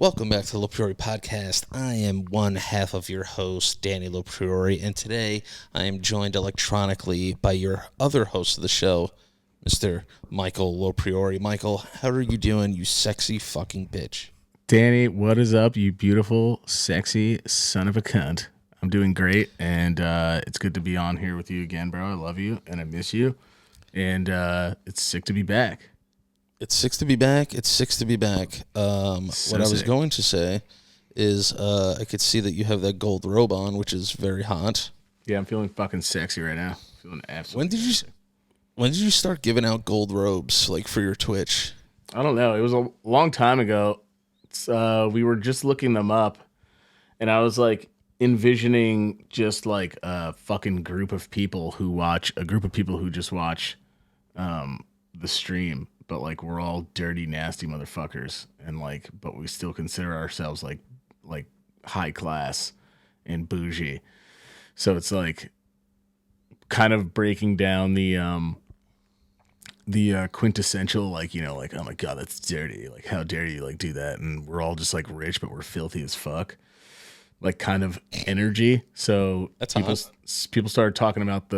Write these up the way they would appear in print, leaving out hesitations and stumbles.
Welcome back to the LoPriore podcast. I am one half of your host, Danny LoPriore, and today I am joined electronically by your other host of the show, Mr. Michael LoPriore. Michael, how are you doing, you sexy fucking bitch? Danny, what is up, you beautiful, sexy son of a cunt? I'm doing great, and it's good to be on here with you again, bro. I love you, and I miss you, and it's sick to be back. It's sick to be back. It's sick to be back. What I was going to say is I could see that you have that gold robe on, which is very hot. Yeah, I'm feeling fucking sexy right now. Feeling absolutely When did you start giving out gold robes, like, for your Twitch? I don't know. It was a long time ago. We were just looking them up, and I was like envisioning just like a fucking group of people who just watch the stream, but like we're all dirty, nasty motherfuckers, and like, but we still consider ourselves like high class and bougie. So it's like kind of breaking down the quintessential, like, you know, like, oh my god, that's dirty, like, how dare you like do that, and we're all just like rich but we're filthy as fuck, like, kind of energy. So That's people started talking about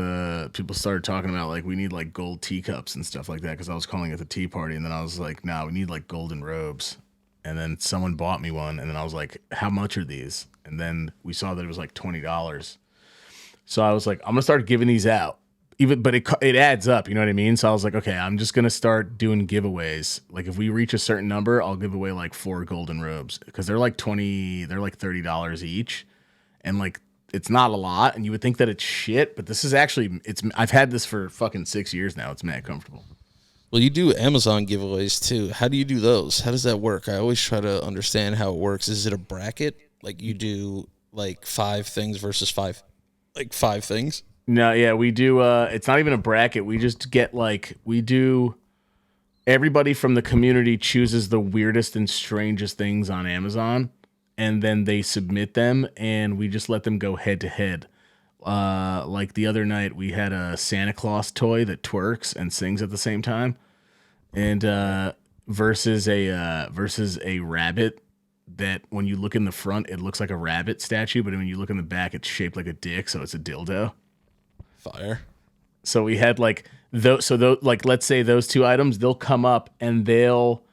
like we need like gold teacups and stuff like that, because I was calling it the tea party, and then I was like, nah, we need like golden robes. And then someone bought me one, and then I was like, how much are these? And then we saw that it was like $20. So I was like, I'm gonna start giving these out. But it adds up, you know what I mean? So I was like, okay, I'm just gonna start doing giveaways. Like, if we reach a certain number, I'll give away like 4 golden robes, because they're like $30 each, and like, it's not a lot, and you would think that it's shit, but this is actually, I've had this for fucking 6 years now. It's mad comfortable. Well, you do Amazon giveaways too. How do you do those? How does that work? I always try to understand how it works. Is it a bracket? Like, you do like 5 things versus 5 things? No, yeah, we do. It's not even a bracket. We just get everybody from the community chooses the weirdest and strangest things on Amazon, and then they submit them, and we just let them go head to head. Like the other night, we had a Santa Claus toy that twerks and sings at the same time, and versus a rabbit that, when you look in the front, it looks like a rabbit statue, but when you look in the back, it's shaped like a dick, so it's a dildo. Fire. So we had like those. So like, let's say those 2 items, they'll come up and they'll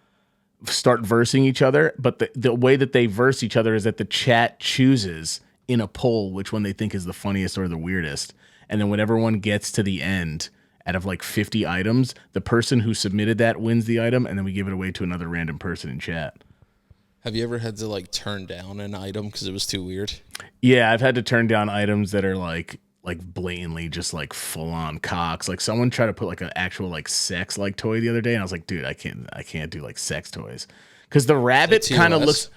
start versing each other. But the way that they verse each other is that the chat chooses in a poll which one they think is the funniest or the weirdest. And then when everyone gets to the end, out of like 50 items, the person who submitted that wins the item, and then we give it away to another random person in chat. Have you ever had to like turn down an item because it was too weird? Yeah, I've had to turn down items that are like blatantly just like full on cocks. Like, someone tried to put like an actual like sex like toy the other day, and I was like, dude, I can't do like sex toys, because the rabbit kind of looks.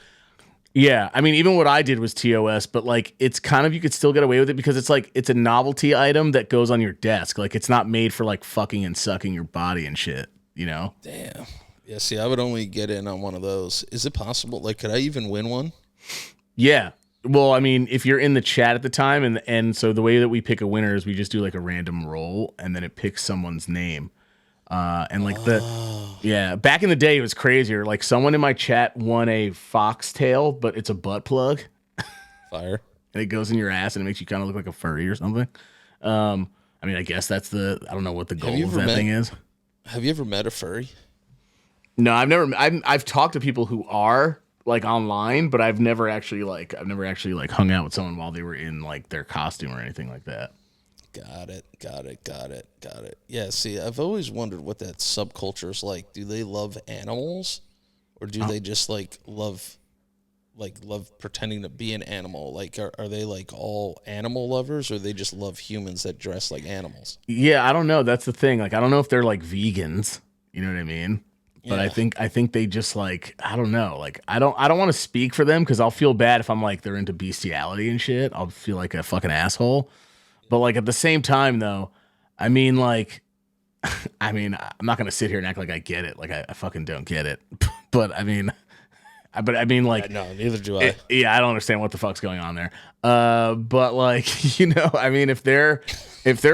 Yeah, I mean, even what I did was TOS, but like, it's kind of, you could still get away with it because it's like, it's a novelty item that goes on your desk. Like, it's not made for like fucking and sucking your body and shit, you know? Damn. Yeah, see, I would only get in on one of those. Is it possible? Like, could I even win one? Yeah. Well, I mean, if you're in the chat at the time, and so the way that we pick a winner is we just do like a random roll, and then it picks someone's name. And like back in the day, it was crazier. Like, someone in my chat won a foxtail, but it's a butt plug. Fire. And it goes in your ass, and it makes you kind of look like a furry or something. I mean, I guess that's I don't know what the goal of that thing is. Have you ever met a furry? No, I've talked to people who are like online, but I've never actually hung out with someone while they were in like their costume or anything like that. Got it. Yeah, see, I've always wondered what that subculture is like. Do they love animals, or do they just love pretending to be an animal? Like, are they like all animal lovers, or they just love humans that dress like animals? Yeah, I don't know. That's the thing. Like, I don't know if they're like vegans. You know what I mean? But yeah. I think they just like, I don't know. Like, I don't want to speak for them, because I'll feel bad if I'm like they're into bestiality and shit. I'll feel like a fucking asshole. But like, at the same time though, I mean, like, I'm not gonna sit here and act like I get it. Like, I fucking don't get it. But I mean, like, no, neither do I. I don't understand what the fuck's going on there. But like, you know, I mean, if they're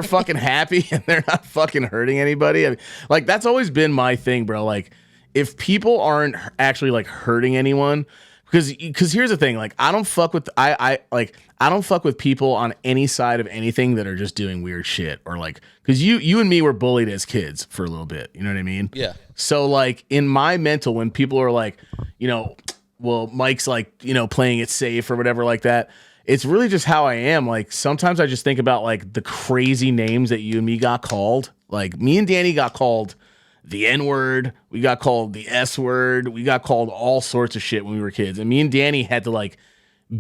fucking happy and they're not fucking hurting anybody, I mean, like, that's always been my thing, bro. Like, if people aren't actually like hurting anyone, Because here's the thing, like I don't fuck with I don't fuck with people on any side of anything that are just doing weird shit or like because you and me were bullied as kids for a little bit, you know what I mean? Yeah. So like in my mental, when people are like, well, Mike's like playing it safe or whatever like that, it's really just how I am. Like sometimes I just think about like the crazy names that you and me got called. Like me and Danny got called the N-word, we got called the S-word, we got called all sorts of shit when we were kids. And me and Danny had to like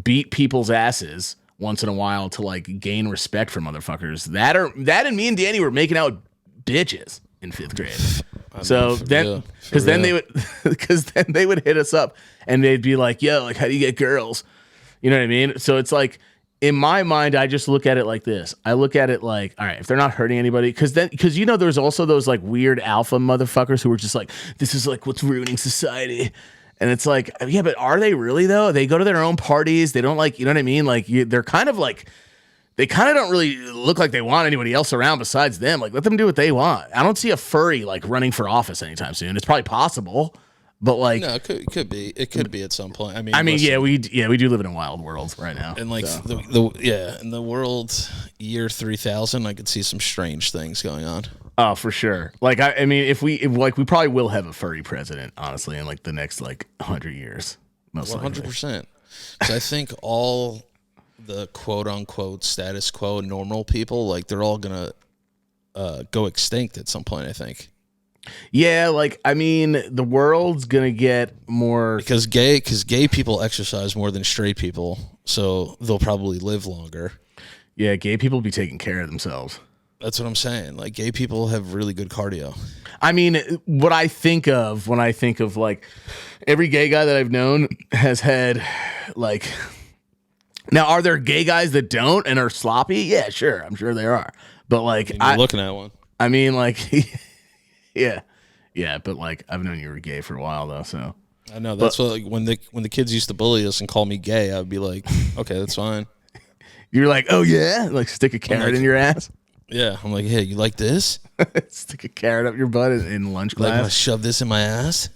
beat people's asses once in a while to like gain respect from motherfuckers. That and me and Danny were making out bitches in 5th grade. So then because then they would hit us up and they'd be like, yo, like how do you get girls? You know what I mean? So it's like in my mind, I just look at it like this. I look at it like, all right, if they're not hurting anybody, because there's also those like weird alpha motherfuckers who are just like, this is like what's ruining society. And it's like, yeah, but are they really though? They go to their own parties. They don't like, you know what I mean? Like they're kind of like, they kind of don't really look like they want anybody else around besides them. Like let them do what they want. I don't see a furry like running for office anytime soon. It's probably possible. But like, no, it could be. It could be at some point. I mean, listen, we do live in a wild world right now. And like so. in the world year 3000, I could see some strange things going on. Oh, for sure. Like I mean, if we probably will have a furry president, honestly, in like the next like 100 years, most 100%. Because I think all the quote unquote status quo normal people, like they're all gonna go extinct at some point. I think. Yeah, like I mean, the world's gonna get more because gay people exercise more than straight people, so they'll probably live longer. Yeah, gay people be taking care of themselves. That's what I'm saying. Like gay people have really good cardio. I mean, what I think of when I think of like every gay guy that I've known has had like. Now, are there gay guys that don't and are sloppy? Yeah, sure, I'm sure there are. But like, you're looking at one. I mean, like. Yeah, but like I've known you were gay for a while though, so I know that's what like, when the kids used to bully us and call me gay, I would be like, okay, that's fine. You're like, oh yeah, like stick a carrot in your ass. Yeah, I'm like, hey, you like this? Stick a carrot up your butt in lunch class. Like, shove this in my ass.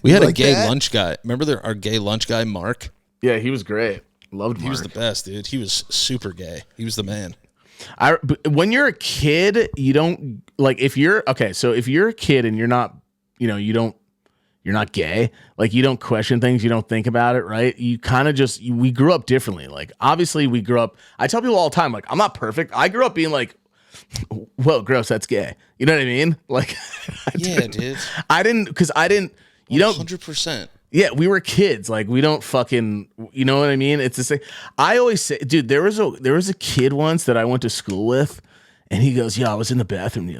We had a gay lunch guy. Remember our gay lunch guy, Mark? Yeah, he was great. Loved Mark. He was the best, dude. He was super gay. He was the man. When you're a kid, you don't like if you're a kid and you're not, you're not gay, like you don't question things, you don't think about it, right? You kind of we grew up differently. Like obviously we grew up, I tell people all the time, like I'm not perfect. I grew up being like, whoa, gross, that's gay. You know what I mean? Like, yeah, dude. I didn't, 100%. Yeah, we were kids. Like we don't fucking, you know what I mean? It's the same. I always say, dude, there was a kid once that I went to school with, and he goes, "Yeah, I was in the bathroom the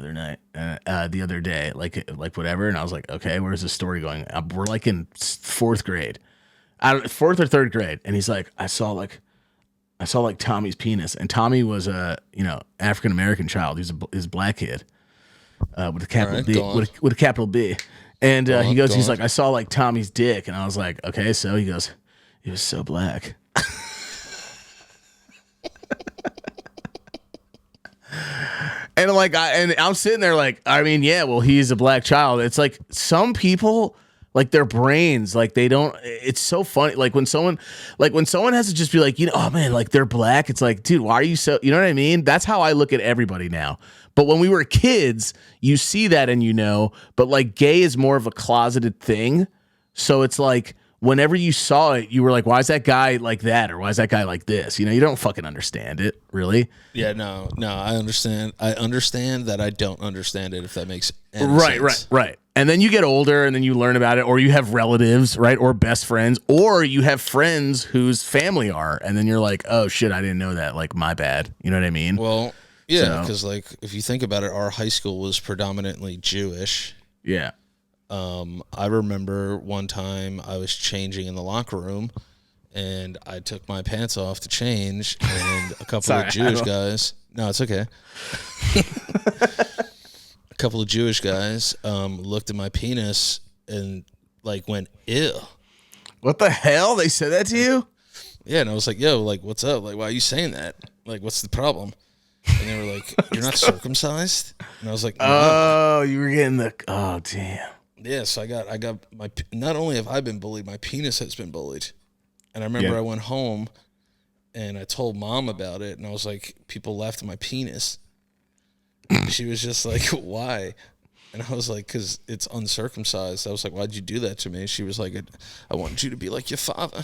other day, like whatever." And I was like, "Okay, where's the story going?" We're like in 4th grade, 4th or 3rd grade, and he's like, "I saw like Tommy's penis," and Tommy was a African American child. He's a black kid with a capital B, with a capital B. And he goes, he's like, I saw like Tommy's dick. And I was like, okay, so he goes, it was so black. And I'm sitting there like, I mean, yeah, well, he's a black child. It's like some people, like their brains, like they don't, it's so funny. Like when someone has to just be like, oh man, like they're black. It's like, dude, why are you so, you know what I mean? That's how I look at everybody now. But when we were kids, you see that and but like gay is more of a closeted thing. So it's like whenever you saw it, you were like, why is that guy like that? Or why is that guy like this? You don't fucking understand it, really. Yeah, no, I understand. I understand that I don't understand it, if that makes any sense. Right. And then you get older and then you learn about it, or you have relatives, right? Or best friends, or you have friends whose family are. And then you're like, oh shit, I didn't know that. Like, my bad. You know what I mean? Well, yeah, because like if you think about it, our high school was predominantly Jewish. Yeah. I remember one time I was changing in the locker room, and I took my pants off to change, and a couple of Jewish guys. No, it's okay. A couple of Jewish guys looked at my penis and like went, ew. What the hell? They said that to you? Yeah, and I was like, yo, like, what's up? Like, why are you saying that? Like, what's the problem? And they were like, you're not circumcised? And I was like, no. Oh, you were getting oh, damn. Yeah, so I got my. Not only have I been bullied, my penis has been bullied. And I remember I went home and I told mom about it, and I was like, people laughed at my penis. She was just like, why? And I was like, because it's uncircumcised. I was like, why'd you do that to me? She was like, I want you to be like your father.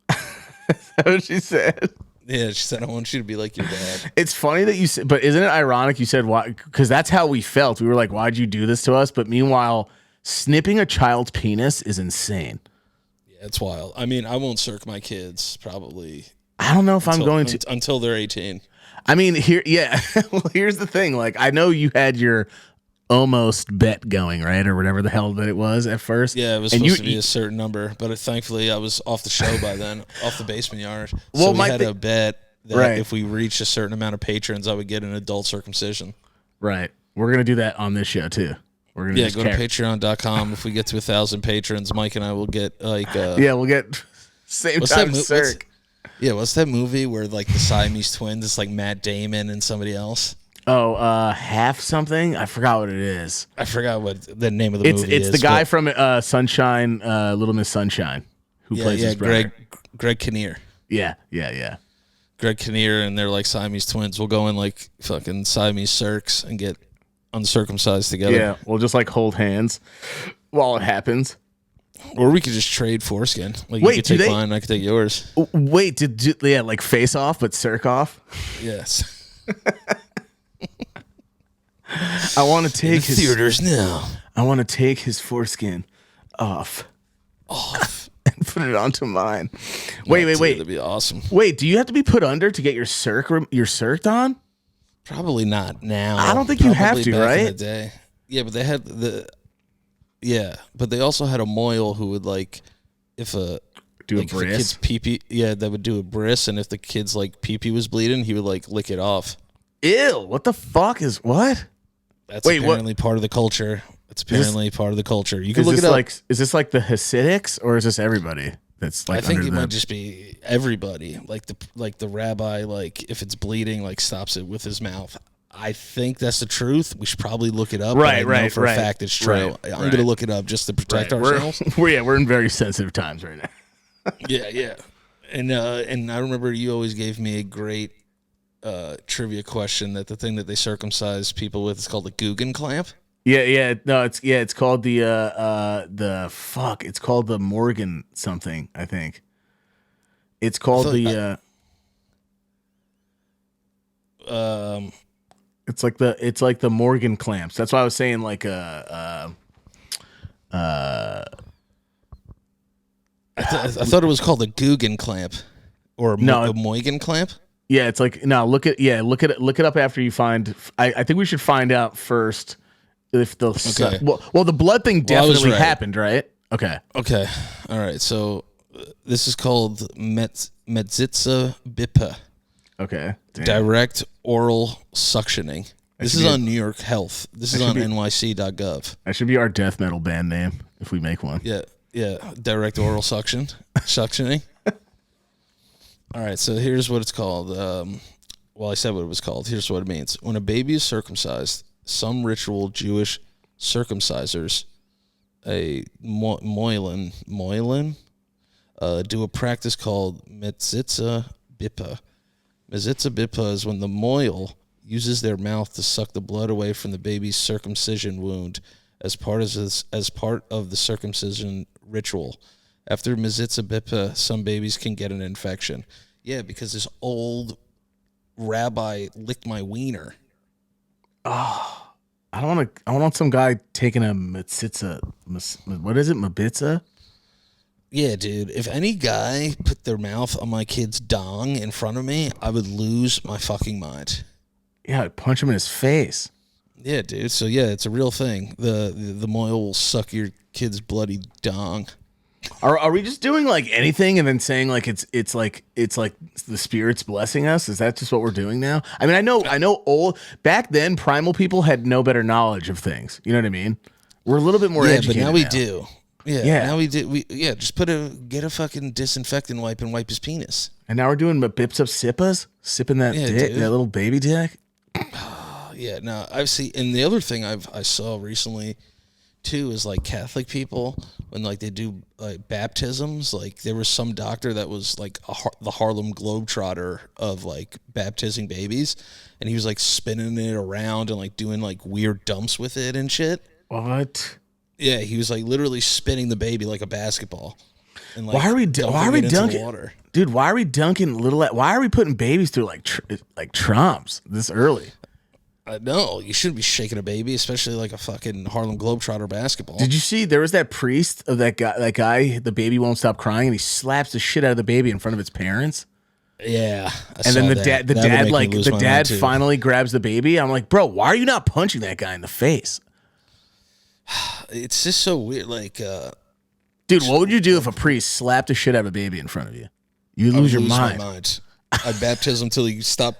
That's what she said. Yeah, she said, I want you to be like your dad. It's funny that you said, but isn't it ironic you said why? Because that's how we felt. We were like, why'd you do this to us? But meanwhile, snipping a child's penis is insane. Yeah, it's wild. I mean, I won't circ my kids probably. I don't know if I'm going to. Until they're 18. I mean, well, here's the thing. Like, I know you had your almost bet going, right? Or whatever the hell that it was at first. Yeah, it was supposed to be a certain number, but thankfully I was off the show by then, off the basement yard. Well, so we had a bet that right. if we reached a certain amount of patrons, I would get an adult circumcision. Right. We're going to do that on this show, too. We're gonna go to patreon.com. If we get to 1,000 patrons, Mike and I will get like... we'll get same time circ. What's that movie where like the Siamese twins, it's like Matt Damon and somebody else? Oh, half something? I forgot what it is. I forgot what the name of the movie is. It's the guy from Sunshine, Little Miss Sunshine, who plays his brother. Greg Kinnear. Yeah. Greg Kinnear, and they're like Siamese twins. We'll go in like fucking Siamese circs and get uncircumcised together. Yeah, we'll just like hold hands while it happens. Or we could just trade foreskin. Like, wait, you could take mine, I could take yours. Wait, like face off, but circ off? Yes. I want to take his theaters now. I want to take his foreskin off, and put it onto mine. Wait. That'd be awesome. Wait, do you have to be put under to get your circed on? Probably not now. I don't think you have to, right? In the day. Yeah, but they had but they also had a moil who would like do a bris. If the kid's pee-pee, that would do a bris, and if the kid's like pee-pee was bleeding, he would like lick it off. Ew! What the fuck is what? That's apparently part of the culture. It's apparently part of the culture. You can look it up. Is this like the Hasidics, or is this everybody? That's like I think it might just be everybody. Like the rabbi, like if it's bleeding, like stops it with his mouth. I think that's the truth. We should probably look it up. Right. For a fact, it's true. I'm gonna look it up just to protect ourselves. We're in very sensitive times right now. yeah. And I remember you always gave me a great trivia question that the thing that they circumcise people with is called the Guggen clamp. Yeah. No, it's called it's called the Morgan something, I think. It's called it's like the Morgan clamps. That's why I was saying like I thought it was called a Guggen clamp or a Moigan clamp. Yeah, it's like look it up after you find. I think we should find out first if the the blood thing definitely happened, right? Okay. All right. So this is called Metzitza Bipa. Okay. Damn. Direct oral suctioning. This is on New York Health. This is on nyc.gov. That should be our death metal band name if we make one. Yeah. Direct oral suctioning. All right, so here's what it's called. I said what it was called. Here's what it means. When a baby is circumcised, some ritual Jewish circumcisers, a moilin, do a practice called metzitza bipa. Metzitza bipa is when the moil uses their mouth to suck the blood away from the baby's circumcision wound as part of the circumcision ritual. After metzitza bipa, some babies can get an infection. Yeah, because this old rabbi licked my wiener. Oh, I want some guy taking a metzitza. What is it, mabitza? Yeah, dude. If any guy put their mouth on my kid's dong in front of me, I would lose my fucking mind. Yeah, I'd punch him in his face. Yeah, dude. So yeah, it's a real thing. The moil will suck your kid's bloody dong. Are we just doing like anything and then saying like it's like the spirit's blessing us? Is that just what we're doing now? I mean, I know old back then primal people had no better knowledge of things. You know what I mean? We're a little bit more educated. But now we do. Yeah. Now we do. Just get a fucking disinfectant wipe and wipe his penis. And now we're doing bips of sippas, sipping that dick, that little baby dick. Yeah. No, I've seen. And the other thing I saw recently, too is like Catholic people when like they do like baptisms. Like there was some doctor that was like the Harlem Globetrotter of like baptizing babies, and he was like spinning it around and like doing like weird dumps with it and shit. What? Yeah, he was like literally spinning the baby like a basketball. And, like, why are we dunking water? Dude, why are we dunking why are we putting babies through like trumps this early? No, you shouldn't be shaking a baby, especially like a fucking Harlem Globetrotter basketball. Did you see there was that priest of that guy, the baby won't stop crying, and he slaps the shit out of the baby in front of its parents? Yeah. And then the dad finally grabs the baby. I'm like, bro, why are you not punching that guy in the face? It's just so weird. Like, dude, what would you do if a priest slapped the shit out of a baby in front of you? You lose your mind. My mind. I'd baptize him till he stopped.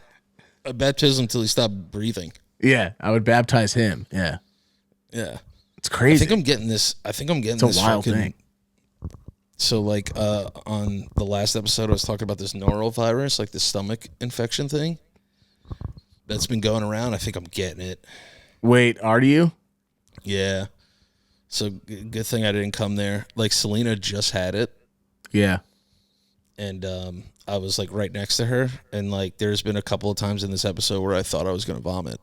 Breathing. Yeah, I would baptize him. Yeah. It's crazy. I think I'm getting this. It's a wild thing. So, like, on the last episode, I was talking about this norovirus, like the stomach infection thing that's been going around. I think I'm getting it. Wait, are you? Yeah. So, good thing I didn't come there. Like, Selena just had it. Yeah. And I was, like, right next to her. And, like, there's been a couple of times in this episode where I thought I was going to vomit.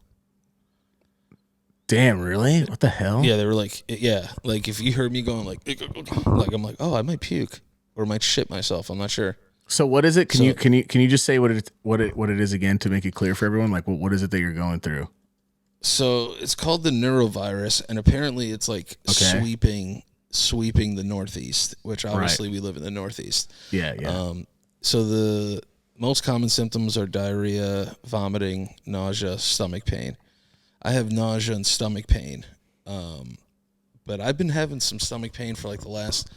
Damn, really? What the hell? Yeah, they were like, yeah. Like, if you heard me going, like I'm like, oh, I might puke. Or I might shit myself. I'm not sure. So, what is it? Can you just say what it is again to make it clear for everyone? Like, what is it that you're going through? So it's called the neurovirus, and apparently it's like sweeping the Northeast, which obviously we live in the Northeast. Yeah. So the most common symptoms are diarrhea, vomiting, nausea, stomach pain. I have nausea and stomach pain, but I've been having some stomach pain for like the last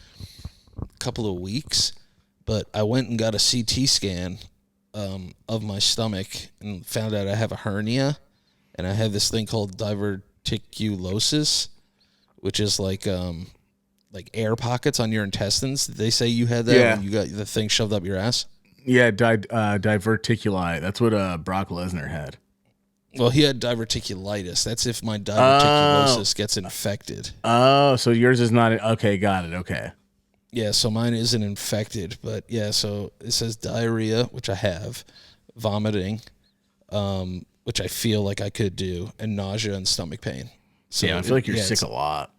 couple of weeks. But I went and got a CT scan of my stomach and found out I have a hernia. And I have this thing called diverticulosis, which is like air pockets on your intestines. Did they say you had that when you got the thing shoved up your ass? Yeah, diverticuli. That's what Brock Lesnar had. Well, he had diverticulitis. That's if my diverticulosis gets infected. Oh, so yours is not. Okay, got it. Okay. Yeah, so mine isn't infected. But, yeah, so it says diarrhea, which I have, vomiting, which I feel like I could do, and nausea and stomach pain. So yeah, I feel like you're sick a lot.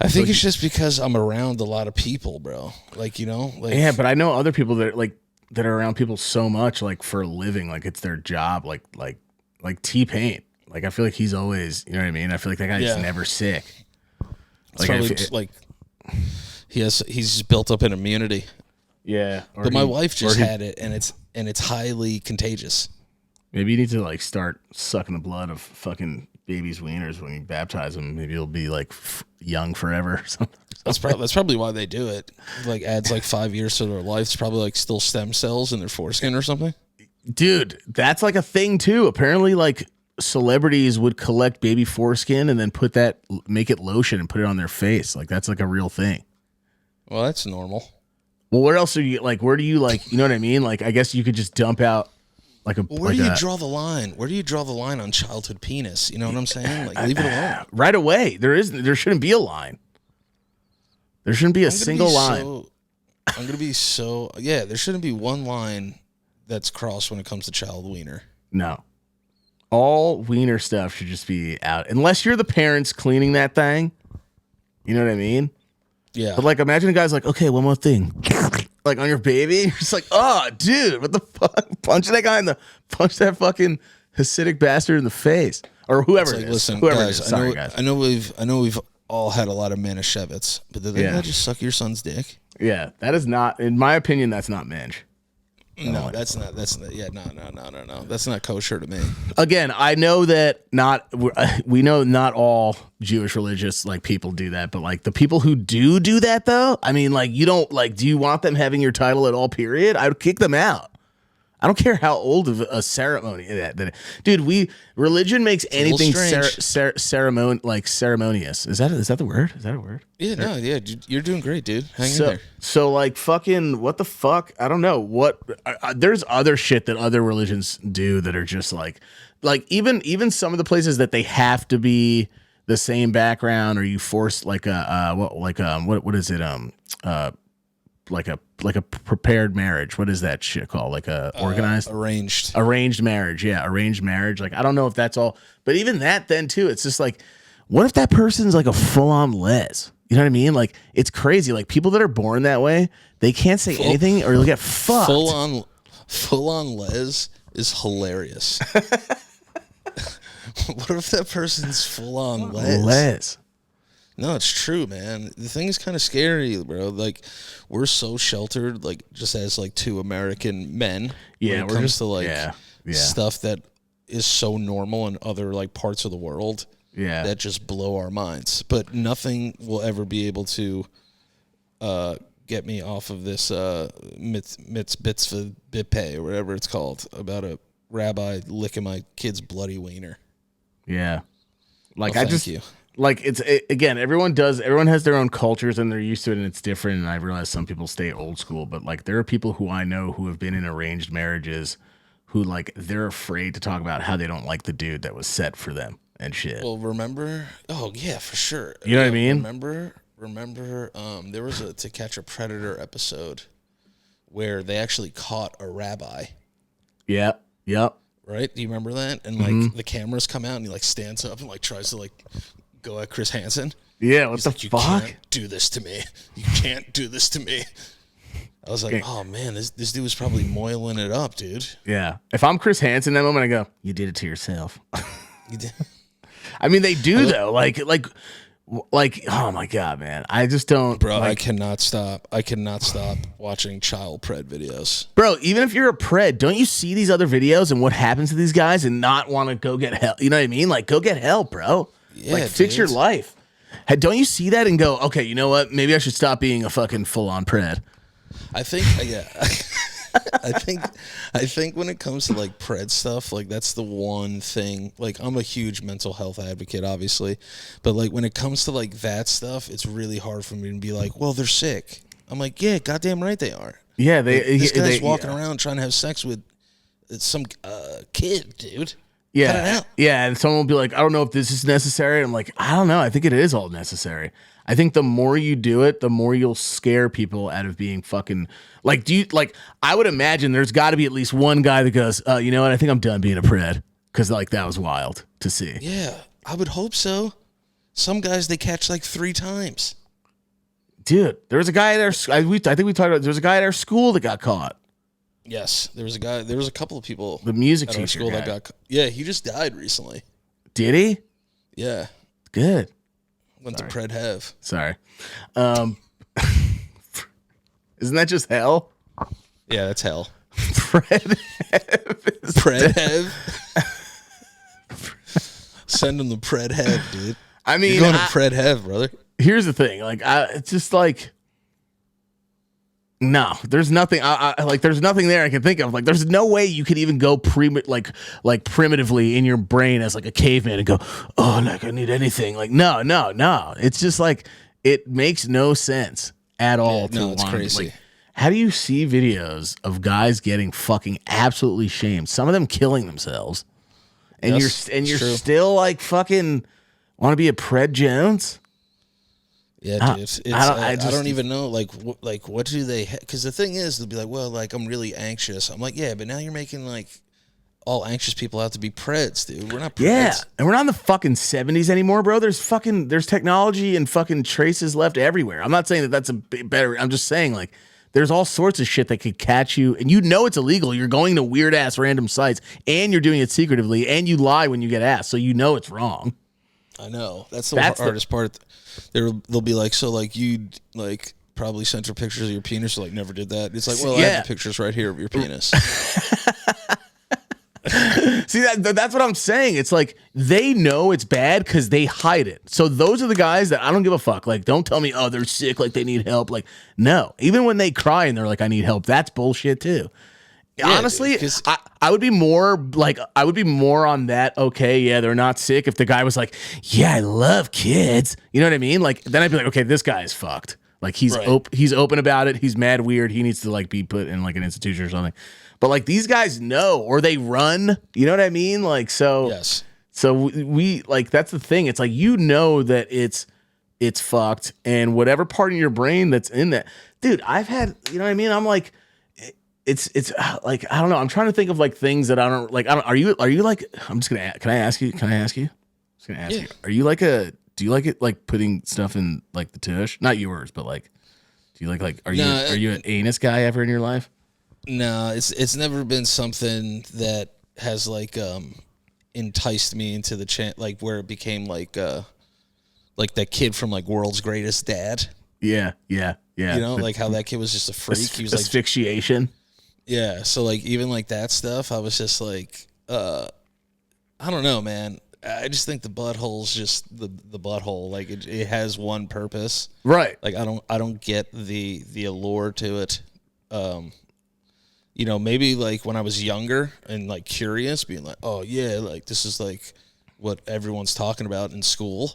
I think it's just because I'm around a lot of people, bro. Like, you know? Like, yeah, but I know other people that are around people so much, like, for a living, like, it's their job, like T-Pain. Like, I feel like he's always, you know what I mean? I feel like that guy's never sick. It's probably he's built up an immunity. Yeah. But my wife just had it, and it's highly contagious. Maybe you need to like start sucking the blood of fucking babies' wieners when you baptize them. Maybe you'll be like young forever or something. That's probably why they do it. Like adds like 5 years to their life. It's probably like still stem cells in their foreskin or something. Dude, that's like a thing too. Apparently, like celebrities would collect baby foreskin and then make it lotion and put it on their face. Like that's like a real thing. Well, that's normal. Well, where else are you like? Where do you like? You know what I mean? Like, I guess you could just dump out. Where do you draw the line? Where do you draw the line on childhood penis? You know what I'm saying? Like, leave it alone. Right away. There shouldn't be a line. There shouldn't be a single line. I'm going to be there shouldn't be one line that's crossed when it comes to child wiener. No. All wiener stuff should just be out. Unless you're the parents cleaning that thing. You know what I mean? Yeah. But like, imagine a guy's like, okay, one more thing. Like on your baby, you're just like, oh, dude, what the fuck? Punch that fucking Hasidic bastard in the face, or whoever it is. Listen, whoever guys, it is. Sorry, guys. I know we've all had a lot of Manischewitz, but did they not just suck your son's dick? Yeah, that is not, in my opinion, that's not mensch. No, that's not. No. That's not kosher to me. Again, I know that we know not all Jewish religious like people do that, but like the people who do that though, I mean, like you don't like. Do you want them having your title at all? Period. I would kick them out. I don't care how old of a ceremony that dude. Religion makes anything ceremonious. Is that the word? Is that a word? Yeah, you're doing great, dude. Hang in there. So like fucking what the fuck? I don't know what. There's other shit that other religions do that are just like even some of the places that they have to be the same background, or you force like what is it like a prepared marriage. What is that shit called? Like a organized arranged marriage. Yeah, arranged marriage. Like I don't know if that's all, but even that then too, it's just like, what if that person's like a full on les? You know what I mean? Like it's crazy. Like people that are born that way, they can't say anything or they'll get fucked. Full on les is hilarious. What if that person's full on les? No, it's true, man. The thing is kind of scary, bro. Like, we're so sheltered, like, just as, like, two American men. Yeah, when it comes to, like, stuff that is so normal in other, like, parts of the world. Yeah. That just blow our minds. But nothing will ever be able to get me off of this mitzvah bippe, or whatever it's called, about a rabbi licking my kid's bloody wiener. Yeah. Like, thank you. Like again, everyone has their own cultures and they're used to it and it's different. And I realize some people stay old school, but like there are people who I know who have been in arranged marriages who like they're afraid to talk about how they don't like the dude that was set for them and shit. Well, remember? Oh yeah, for sure. You know what I mean? Remember? There was a To Catch a Predator episode where they actually caught a rabbi. Yeah. Yep. Right? Do you remember that? And like the cameras come out and he like stands up and like tries to like go at Chris Hansen. Yeah, what the fuck? You can't do this to me. You can't do this to me. I was like, oh man, this dude was probably moiling it up, dude. Yeah. If I'm Chris Hansen in that moment, I go, you did it to yourself. You did. I mean, they do though. Like, oh my God, man. I just don't. Bro, I cannot stop. I cannot stop watching child pred videos. Bro, even if you're a pred, don't you see these other videos and what happens to these guys and not want to go get help? You know what I mean? Like, go get help, bro. Yeah, like, fix your life. Don't you see that and go, okay, you know what? Maybe I should stop being a fucking full-on pred. I think, yeah. I think when it comes to like pred stuff, like that's the one thing. Like I'm a huge mental health advocate, obviously, but like when it comes to like that stuff, it's really hard for me to be like, well, they're sick. I'm like, yeah, goddamn right they are. Yeah, this guy's walking around trying to have sex with some kid, dude. Yeah, cut it out. Yeah, and someone will be like, I don't know if this is necessary. I'm like, I don't know. I think it is all necessary. I think the more you do it, the more you'll scare people out of being fucking like. I would imagine there's got to be at least one guy that goes, you know what? I think I'm done being a pred because like that was wild to see. Yeah, I would hope so. Some guys they catch like 3 times. Dude, there was a guy at our. I think we talked about. There was a guy at our school that got caught. Yes, there was a guy. There was a couple of people. The music at teacher our school guy. that got. Yeah, he just died recently. Did he? Yeah. Good. Went to Pred Hev. Sorry. Isn't that just hell? Yeah, that's hell. Pred Hev. Send him the Pred Hev, dude. I mean, you're going to Pred Hev, brother. Here's the thing. Like, it's just like, no, there's nothing. There's nothing there I can think of. Like, there's no way you could even go primitively in your brain as like a caveman and go, oh, like I need anything. Like, no. It's just like it makes no sense at all. It's crazy. Like, how do you see videos of guys getting fucking absolutely shamed? Some of them killing themselves, and you're still like fucking want to be a Pred Jones? Yeah, dude. I don't even know. Like, what do they? Because the thing is, they'll be like, "Well, like I'm really anxious." I'm like, "Yeah, but now you're making like all anxious people out to be preds, dude. We're not preds." Yeah, and we're not in the fucking 70s anymore, bro. There's technology and fucking traces left everywhere. I'm not saying that that's a better. I'm just saying like there's all sorts of shit that could catch you, and you know it's illegal. You're going to weird ass random sites, and you're doing it secretively, and you lie when you get asked, so you know it's wrong. I know that's the hardest part. They'll be like, so like you like probably sent her pictures of your penis, or like never did that. It's like, well, I have the pictures right here of your penis. See, that's what I'm saying. It's like they know it's bad because they hide it. So those are the guys that I don't give a fuck. Like, don't tell me, oh, they're sick, like they need help. Like, no. Even when they cry and they're like, I need help, that's bullshit too. Yeah, honestly, dude, I would be more on that. Okay, yeah, they're not sick. If the guy was like, yeah, I love kids, you know what I mean? Like, then I'd be like, okay, this guy is fucked. Like he's open about it. He's mad weird. He needs to like be put in like an institution or something. But like these guys know, or they run. You know what I mean? Like so. Yes. So we like, that's the thing. It's like, you know that it's fucked, and whatever part of your brain that's in that, dude, I've had, you know what I mean? I'm like, it's like, I don't know. I'm trying to think of like things that I don't like. Are you like, I'm just gonna, can I ask you? I'm just gonna ask you. Are you like do you like it like putting stuff in like the tush? Not yours, but like, do you like, are you an anus guy ever in your life? No, it's never been something that has like enticed me into the like where it became like that kid from like World's Greatest Dad. Yeah. You know, like how that kid was just a freak. He was like asphyxiation. Yeah, so like even like that stuff, I was just like, I don't know, man. I just think the butthole's just the butthole. Like it has one purpose, right? Like I don't get the allure to it. You know, maybe like when I was younger and like curious, being like, oh yeah, like this is like what everyone's talking about in school.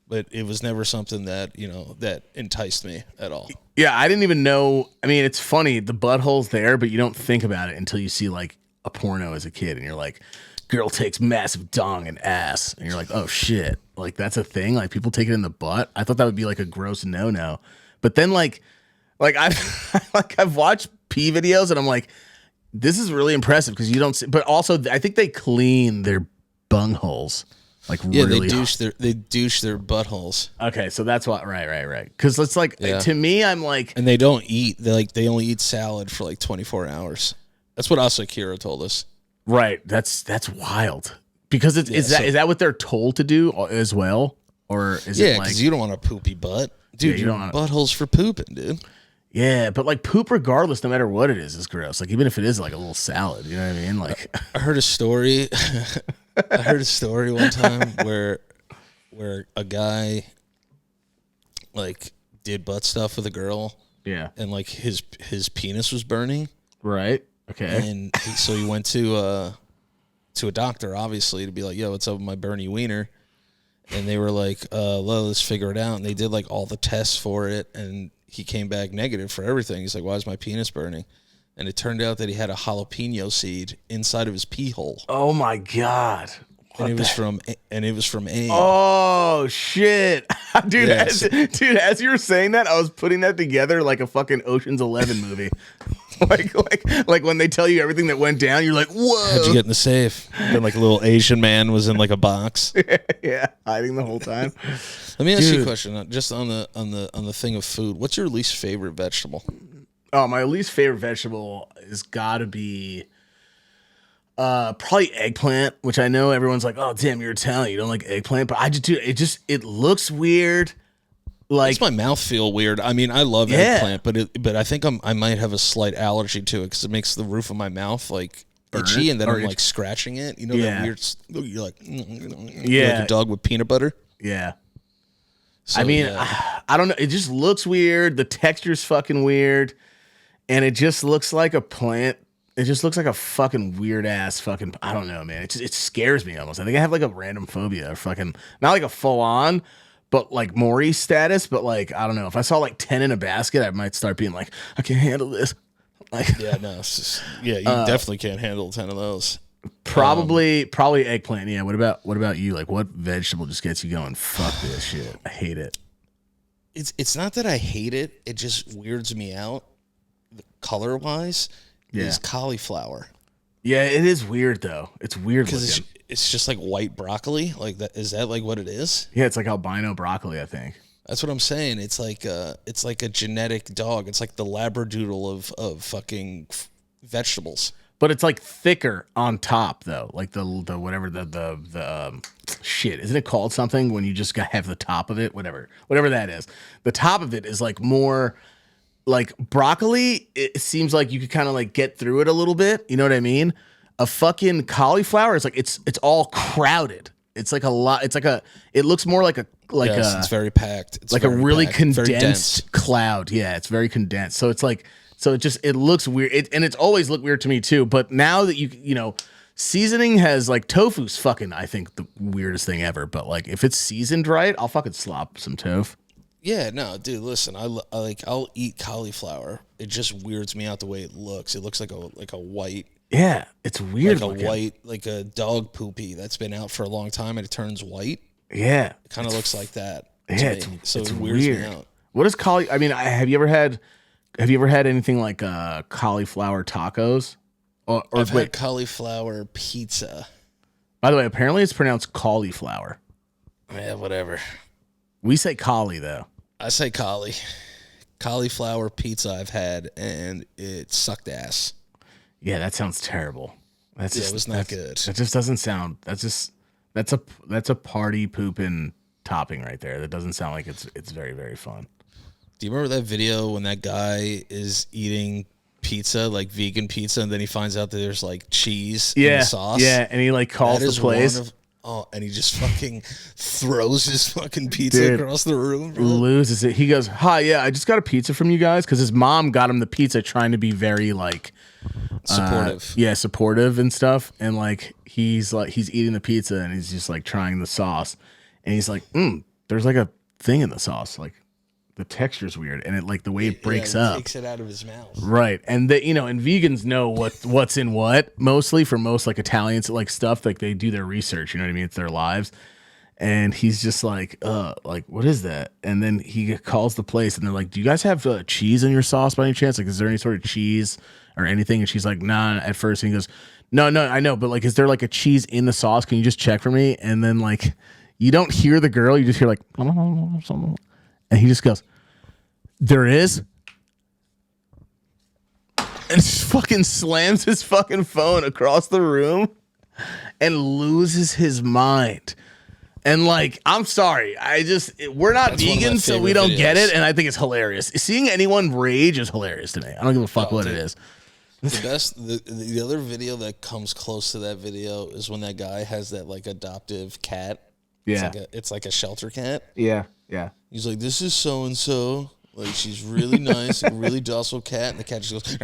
But it was never something that, you know, that enticed me at all. Yeah, I didn't even know. I mean, it's funny. The butthole's there, but you don't think about it until you see like a porno as a kid, and you're like, girl takes massive dong and ass. And you're like, oh shit. Like that's a thing. Like people take it in the butt. I thought that would be like a gross no. But then like I've watched pee videos, and I'm like, this is really impressive because you don't see, but also I think they clean their bungholes. Like really they douche their buttholes. Okay, so that's what right. Because it's like to me, I'm like, and they don't eat. They only eat salad for like 24 hours. That's what Asakura told us. Right. That's wild. Because is that what they're told to do as well, or is it like, because you don't want a poopy butt, dude. You don't want buttholes for pooping, dude. Yeah, but like poop, regardless, no matter what it is gross. Like even if it is like a little salad, you know what I mean? Like I heard a story. I heard a story one time where a guy like did butt stuff with a girl. Yeah. And like his penis was burning. Right. Okay. And so he went to a doctor, obviously, to be like, yo, what's up with my Bernie wiener? And they were like, let's figure it out. And they did like all the tests for it, and he came back negative for everything. He's like, why is my penis burning? And it turned out that he had a jalapeno seed inside of his pee hole. Oh my God. And it was from A. Oh shit. Dude, as you were saying that, I was putting that together like a fucking Ocean's 11 movie. like when they tell you everything that went down, you're like, whoa. How'd you get in the safe? Then like a little Asian man was in like a box. Yeah, hiding the whole time. Let me ask you a question, just on the thing of food. What's your least favorite vegetable? Oh, my least favorite vegetable has got to be probably eggplant, which I know everyone's like, oh damn, you're Italian, you don't like eggplant, but I just do. It looks weird. Like, makes my mouth feel weird. I mean, I love eggplant, but I think I might have a slight allergy to it because it makes the roof of my mouth like itchy, and then I'm like scratching it. You know that weird. You're like, like a dog with peanut butter. Yeah. So, I mean, I don't know. It just looks weird. The texture's fucking weird, and it just looks like a plant. It just looks like a fucking weird ass fucking. I don't know, man. It scares me almost. I think I have like a random phobia, or fucking not like a full on, but like Maury status. But like, I don't know. If I saw like 10 in a basket, I might start being like, I can't handle this. Like, yeah, no, you definitely can't handle 10 of those. Probably eggplant. Yeah. What about you? Like, what vegetable just gets you going? Fuck this shit. I hate it. It's not that I hate it. It just weirds me out, color wise. Is cauliflower. Yeah, it is weird though. It's weird because it's just like white broccoli. Like that. Is that like what it is? Yeah, it's like albino broccoli, I think. That's what I'm saying. It's like a genetic dog. It's like the labradoodle of fucking vegetables. But it's like thicker on top though. Like the whatever the shit. Isn't it called something when you just have the top of it? Whatever that is. The top of it is like more. Like broccoli, it seems like you could kind of like get through it a little bit. You know what I mean? A fucking cauliflower is like it's all crowded. It's like a lot. It's like it looks more like it's very packed. It's like a really condensed cloud. Yeah, it's very condensed. So it's like it looks weird. And it's always looked weird to me too. But now that you know, seasoning has like tofu's fucking, I think, the weirdest thing ever. But like if it's seasoned right, I'll fucking slop some tofu. Yeah, no, dude. Listen, I'll eat cauliflower. It just weirds me out the way it looks. It looks like a white Yeah, it's weird. Like a white, like a dog poopy that's been out for a long time and it turns white. Yeah, It kind of looks like that. Yeah, So it's it weirds weird. me out. What is have you ever had anything like cauliflower tacos? Or I've wait, had cauliflower pizza. by the way, apparently it's pronounced cauliflower. Yeah, whatever. We say cauli though. I say cauliflower pizza I've had, and it sucked ass. Yeah, that sounds terrible. It was not good. That just doesn't sound. That's a party pooping topping right there. That doesn't sound like it's very, very fun. Do you remember that video when that guy is eating pizza, like vegan pizza, and then he finds out that there's like cheese in the sauce? Yeah, and he like calls the place. And he just fucking throws his fucking pizza across the room, bro. Loses it. He goes, "Hi, yeah, I just got a pizza from you guys," because his mom got him the pizza, trying to be very like supportive. Supportive and stuff. And like he's eating the pizza and he's just like trying the sauce, and he's like, there's like a thing in the sauce, like the texture's weird, and it like the way it breaks up. Takes it out of his mouth. Right. And and vegans know what's in what, mostly for most like Italians, like stuff, like they do their research, you know what I mean? It's their lives. And he's just like what is that? And then he calls the place and they're like, do you guys have cheese in your sauce by any chance? Like, is there any sort of cheese or anything? And she's like, nah, at first. And he goes, no, I know, but like, is there like a cheese in the sauce? Can you just check for me? And then like, you don't hear the girl, you just hear like, and he just goes, there is. And fucking slams his fucking phone across the room and loses his mind. And like, I'm sorry, we're not vegans, so we don't get it, and I think it's hilarious. Seeing anyone rage is hilarious to me. I don't give a fuck what it is. The other video that comes close to that video is when that guy has that like adoptive cat. Yeah, it's like a shelter cat. Yeah. He's like, this is so and so. Like, she's really nice, a really docile cat, and the cat just goes,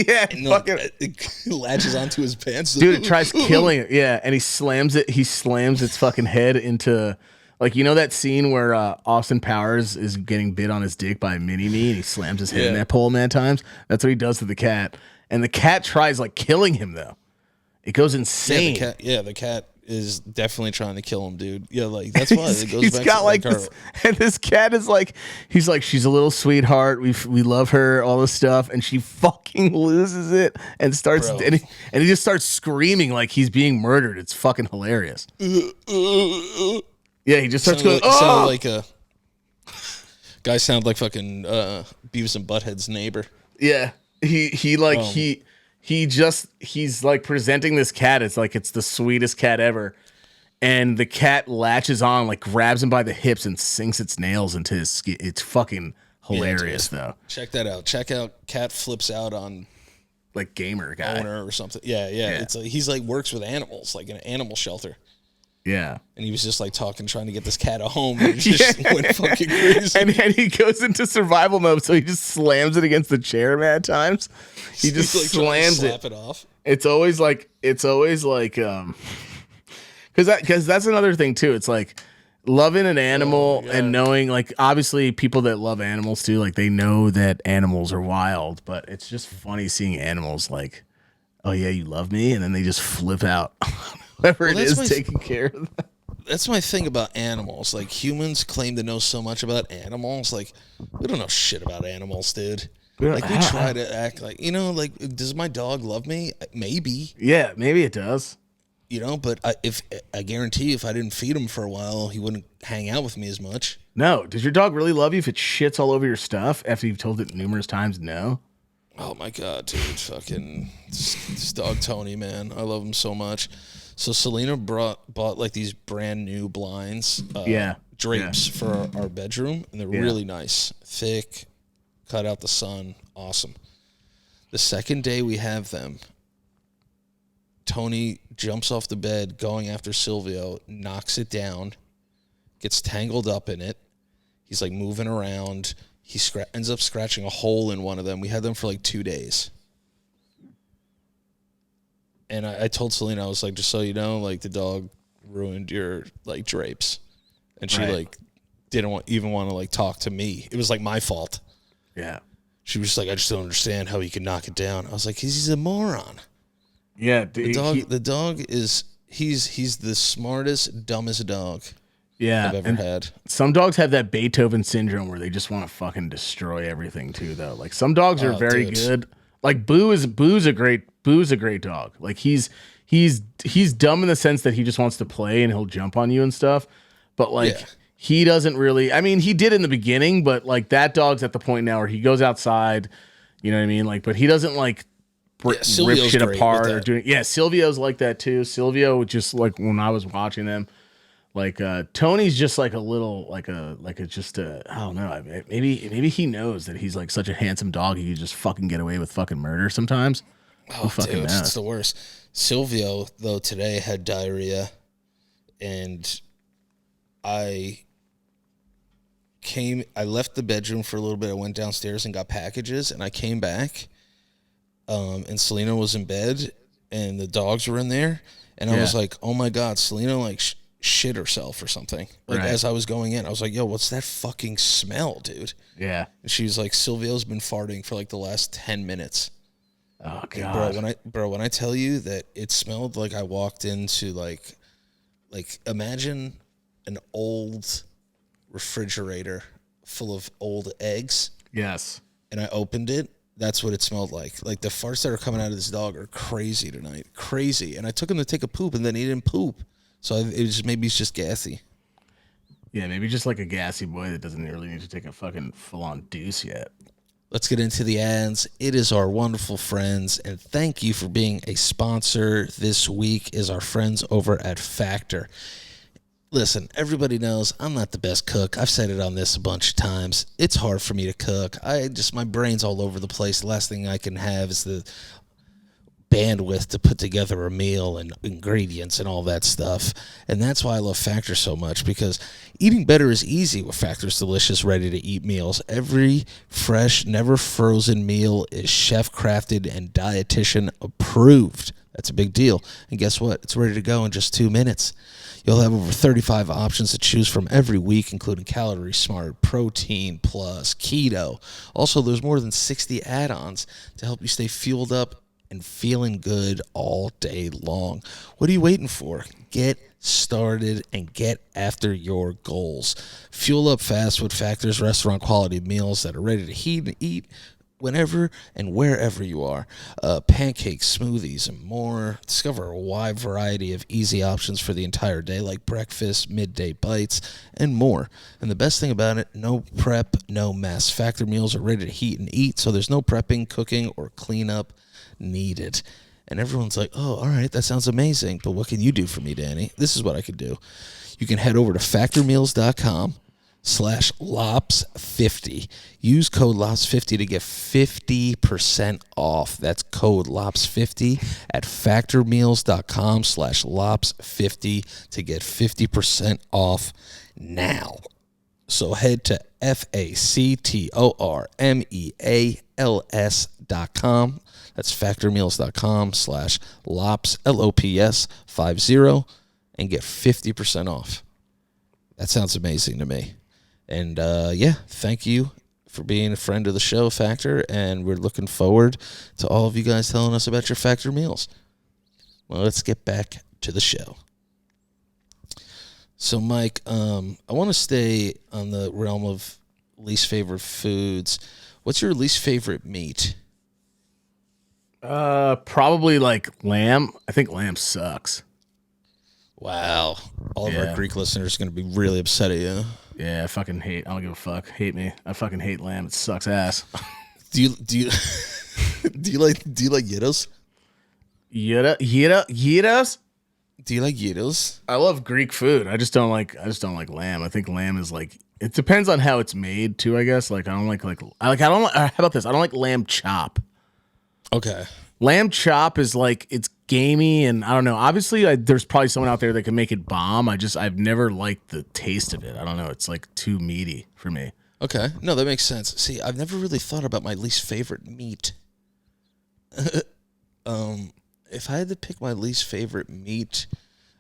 yeah, and fucking it latches onto his pants. Dude, it tries killing it. Yeah, and he slams its fucking head into, like, you know that scene where Austin Powers is getting bit on his dick by a mini-me, and he slams his head in that pole mad times? That's what he does to the cat. And the cat tries, like, killing him, though. It goes insane. The cat is definitely trying to kill him, dude. Yeah, like, that's why it goes back got to like this, and this cat is like, he's like, she's a little sweetheart, we love her, all this stuff, and she fucking loses it and starts and he just starts screaming like he's being murdered. It's fucking hilarious. Yeah, he just starts going, guy sound like fucking Beavis and Butthead's neighbor. Yeah, he's like presenting this cat as like it's the sweetest cat ever, and the cat latches on, like grabs him by the hips and sinks its nails into his skin. It's fucking hilarious, though. Check that out. Check out cat flips out on like gamer guy owner or something. Yeah. It's like, he's like works with animals, like in an animal shelter. Yeah. And he was just like trying to get this cat a home, and he just went fucking crazy. And he goes into survival mode, so he just slams it against the chair mad times. He just like slams slap it off. It's always like because that's another thing too. It's like loving an animal and knowing, like, obviously people that love animals too, like they know that animals are wild, but it's just funny seeing animals like, oh yeah, you love me, and then they just flip out. Whoever it is taking care of them. That's my thing about animals. Like, humans claim to know so much about animals. Like, we don't know shit about animals, dude. Like, we try to act like, like, does my dog love me? Maybe. Yeah, maybe it does. But I guarantee you, if I didn't feed him for a while, he wouldn't hang out with me as much. No. Does your dog really love you if it shits all over your stuff after you've told it numerous times no? Oh, my God, dude. Fucking this dog, Tony, man. I love him so much. So Selena bought like these brand new blinds, drapes for our bedroom, and they're really nice, thick, cut out the sun, awesome. The second day we have them, Tony jumps off the bed going after Silvio, knocks it down, gets tangled up in it. He's like moving around. He ends up scratching a hole in one of them. We had them for like 2 days. And I told Selena, I was like, just so you know, like, the dog ruined your like drapes, and she like didn't even want to like talk to me. It was like my fault. Yeah. She was like, I just don't understand how he can knock it down. I was like, 'cause he's a moron. Yeah, The dog is he's the smartest, dumbest dog I've ever had. Some dogs have that Beethoven syndrome where they just want to fucking destroy everything too, though. Like some dogs are very good. Like Boo's a great dog. Like he's dumb in the sense that he just wants to play and he'll jump on you and stuff. But like he doesn't really. I mean, he did in the beginning, but like that dog's at the point now where he goes outside. You know what I mean? Like, but he doesn't like rip shit apart or doing. Yeah, Silvio's like that too. Silvio just like when I was watching them. Like Tony's just like a little like a just a I don't know, maybe he knows that he's like such a handsome dog he can just fucking get away with fucking murder sometimes. Oh, dude, it's the worst. Silvio though today had diarrhea, and I left the bedroom for a little bit. I went downstairs and got packages, and I came back, and Selena was in bed, and the dogs were in there, and I was like, oh my god, Selena like shit herself or something. Like as I was going in, I was like, yo, what's that fucking smell, dude? Yeah. And she was like, Silvio's been farting for like the last 10 minutes. Oh god. When I tell you that it smelled like I walked into like imagine an old refrigerator full of old eggs. Yes. And I opened it. That's what it smelled like. Like the farts that are coming out of this dog are crazy tonight. Crazy. And I took him to take a poop and then he didn't poop. So maybe he's just gassy. Yeah, maybe just like a gassy boy that doesn't really need to take a fucking full-on deuce yet. Let's get into the ads. It is our wonderful friends, and thank you for being a sponsor. This week is our friends over at Factor. Listen, everybody knows I'm not the best cook. I've said it on this a bunch of times. It's hard for me to cook. My brain's all over the place. The last thing I can have is the bandwidth to put together a meal and ingredients and all that stuff. And that's why I love Factor so much, because eating better is easy with Factor's delicious, ready-to-eat meals. Every fresh, never frozen meal is chef-crafted and dietitian approved. That's a big deal. And guess what? It's ready to go in just 2 minutes. You'll have over 35 options to choose from every week, including Calorie Smart, Protein Plus, Keto. Also, there's more than 60 add-ons to help you stay fueled up and feeling good all day long. What are you waiting for? Get started and get after your goals. Fuel up fast with Factor's restaurant quality meals that are ready to heat and eat whenever and wherever you are. Pancakes, smoothies, and more. Discover a wide variety of easy options for the entire day, like breakfast, midday bites, and more. And the best thing about it, no prep, no mess. Factor meals are ready to heat and eat, so there's no prepping, cooking, or cleanup needed. And everyone's like, oh, all right, that sounds amazing, but what can you do for me, Danny? This is what I could do. You can head over to factormeals.com/LOPS50. Use code LOPS50 to get 50% off. That's code LOPS50 at factormeals.com/LOPS50 to get 50% off now. So head to factormeals.com. That's factormeals.com/LOPS, LOPS50, and get 50% off. That sounds amazing to me. And thank you for being a friend of the show, Factor, and we're looking forward to all of you guys telling us about your Factor meals. Well, let's get back to the show. So, Mike, I want to stay on the realm of least favorite foods. What's your least favorite meat? Probably like lamb. I think lamb sucks. Wow. All of our Greek listeners are going to be really upset at you. Yeah, I fucking hate. I don't give a fuck. Hate me. I fucking hate lamb. It sucks ass. Do you do you like gyros? Gyros? Do you like gyros? I love Greek food. I just don't like lamb. I think lamb is like, it depends on how it's made too, I guess. Like I don't like how about this? I don't like lamb chop. Okay. Lamb chop is like, it's gamey, and I don't know. Obviously, there's probably someone out there that can make it bomb. I've never liked the taste of it. I don't know. It's like too meaty for me. Okay. No, that makes sense. See, I've never really thought about my least favorite meat. If I had to pick my least favorite meat,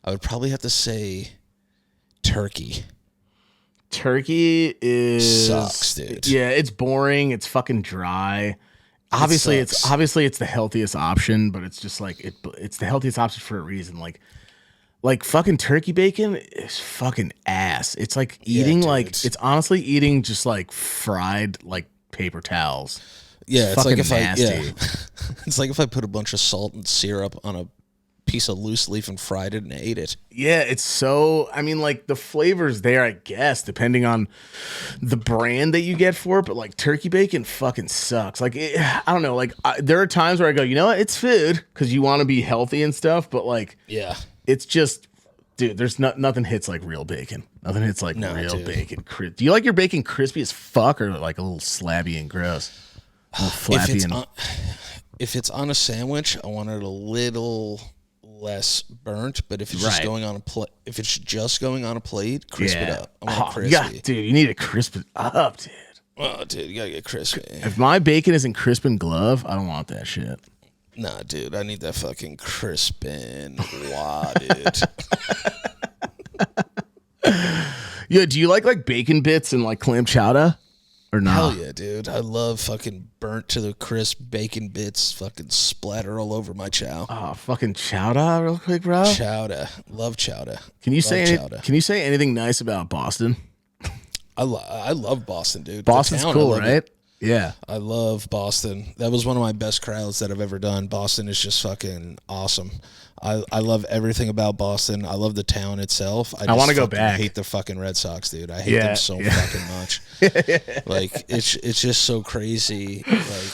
I would probably have to say turkey. Turkey is sucks, dude. Yeah, it's boring. It's fucking dry. Obviously, it's the healthiest option, but it's just like it's the healthiest option for a reason. Like fucking turkey bacon is fucking ass. It's like eating it's honestly eating just like fried like paper towels. Yeah, it's like if nasty. It's like if I put a bunch of salt and syrup on a piece of loose leaf and fried it and ate it. Yeah, it's so, I mean, like the flavor's there, I guess, depending on the brand that you get for it, but like turkey bacon fucking sucks. Like, I don't know, like there are times where I go, you know what, it's food because you want to be healthy and stuff, but like, yeah, it's just, dude, there's nothing hits like real bacon. Nothing hits like real bacon. Do you like your bacon crispy as fuck or like a little slabby and gross? A little flappy if it's on a sandwich, I want it a little less burnt, but if it's just going on a plate, crisp it up. I want it crispy. Yeah, dude, you need to crisp it up, dude. Oh, dude, you gotta get crispy. If my bacon isn't crisp and glove, I don't want that shit. Nah, dude, I need that fucking crisp and wadded. Yeah, do you like bacon bits and like clam chowder? Or not? Hell yeah, dude. I love fucking burnt to the crisp bacon bits fucking splatter all over my chow. Oh, fucking chowder real quick, bro. Chowder. Love chowder. Can you say anything nice about Boston? I love Boston, dude. Boston's cool, right? Yeah. I love Boston. That was one of my best crowds that I've ever done. Boston is just fucking awesome. I love everything about Boston. I love the town itself. I want to go back. I hate the fucking Red Sox, dude. I hate them so fucking much. Like it's just so crazy. Like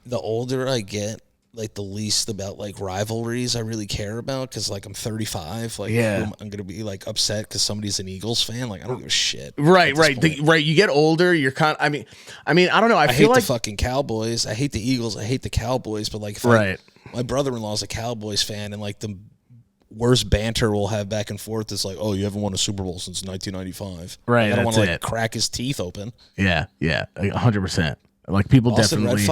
the older I get, like the least about like rivalries I really care about because like I'm 35. Like I'm gonna be like upset because somebody's an Eagles fan. Like I don't give a shit. Right. You get older. You're kind. I mean, I don't know. I feel hate like the fucking Cowboys. I hate the Eagles. I hate the Cowboys. But like, my brother-in-law is a Cowboys fan, and like the worst banter we'll have back and forth is like, "Oh, you haven't won a Super Bowl since 1995." Right. Like, I don't want to like crack his teeth open. Yeah. 100%. Like people definitely.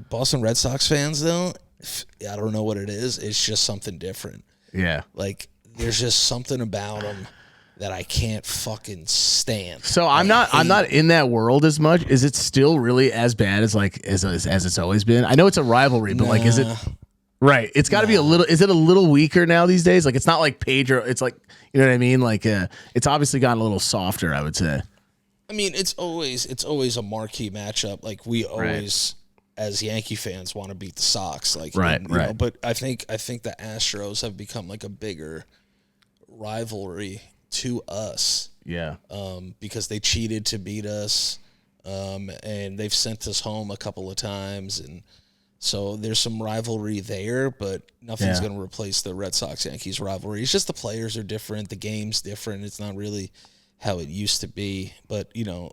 Boston Red Sox fans though, I don't know what it is. It's just something different. Yeah. Like there's just something about them that I can't fucking stand. So I'm not in that world as much. Is it still really as bad as like as it's always been? I know it's a rivalry, but like, is it right? It's got to be a little. Is it a little weaker now these days? Like it's not like Pedro. It's like, you know what I mean? Like it's obviously gotten a little softer, I would say. I mean, it's always a marquee matchup. Like we always, as Yankee fans, want to beat the Sox. Like you know, but I think the Astros have become like a bigger rivalry to us. Yeah. Because they cheated to beat us, and they've sent us home a couple of times, and so there's some rivalry there, but nothing's going to replace the Red Sox-Yankees rivalry. It's just the players are different, the game's different. It's not really how it used to be, but you know,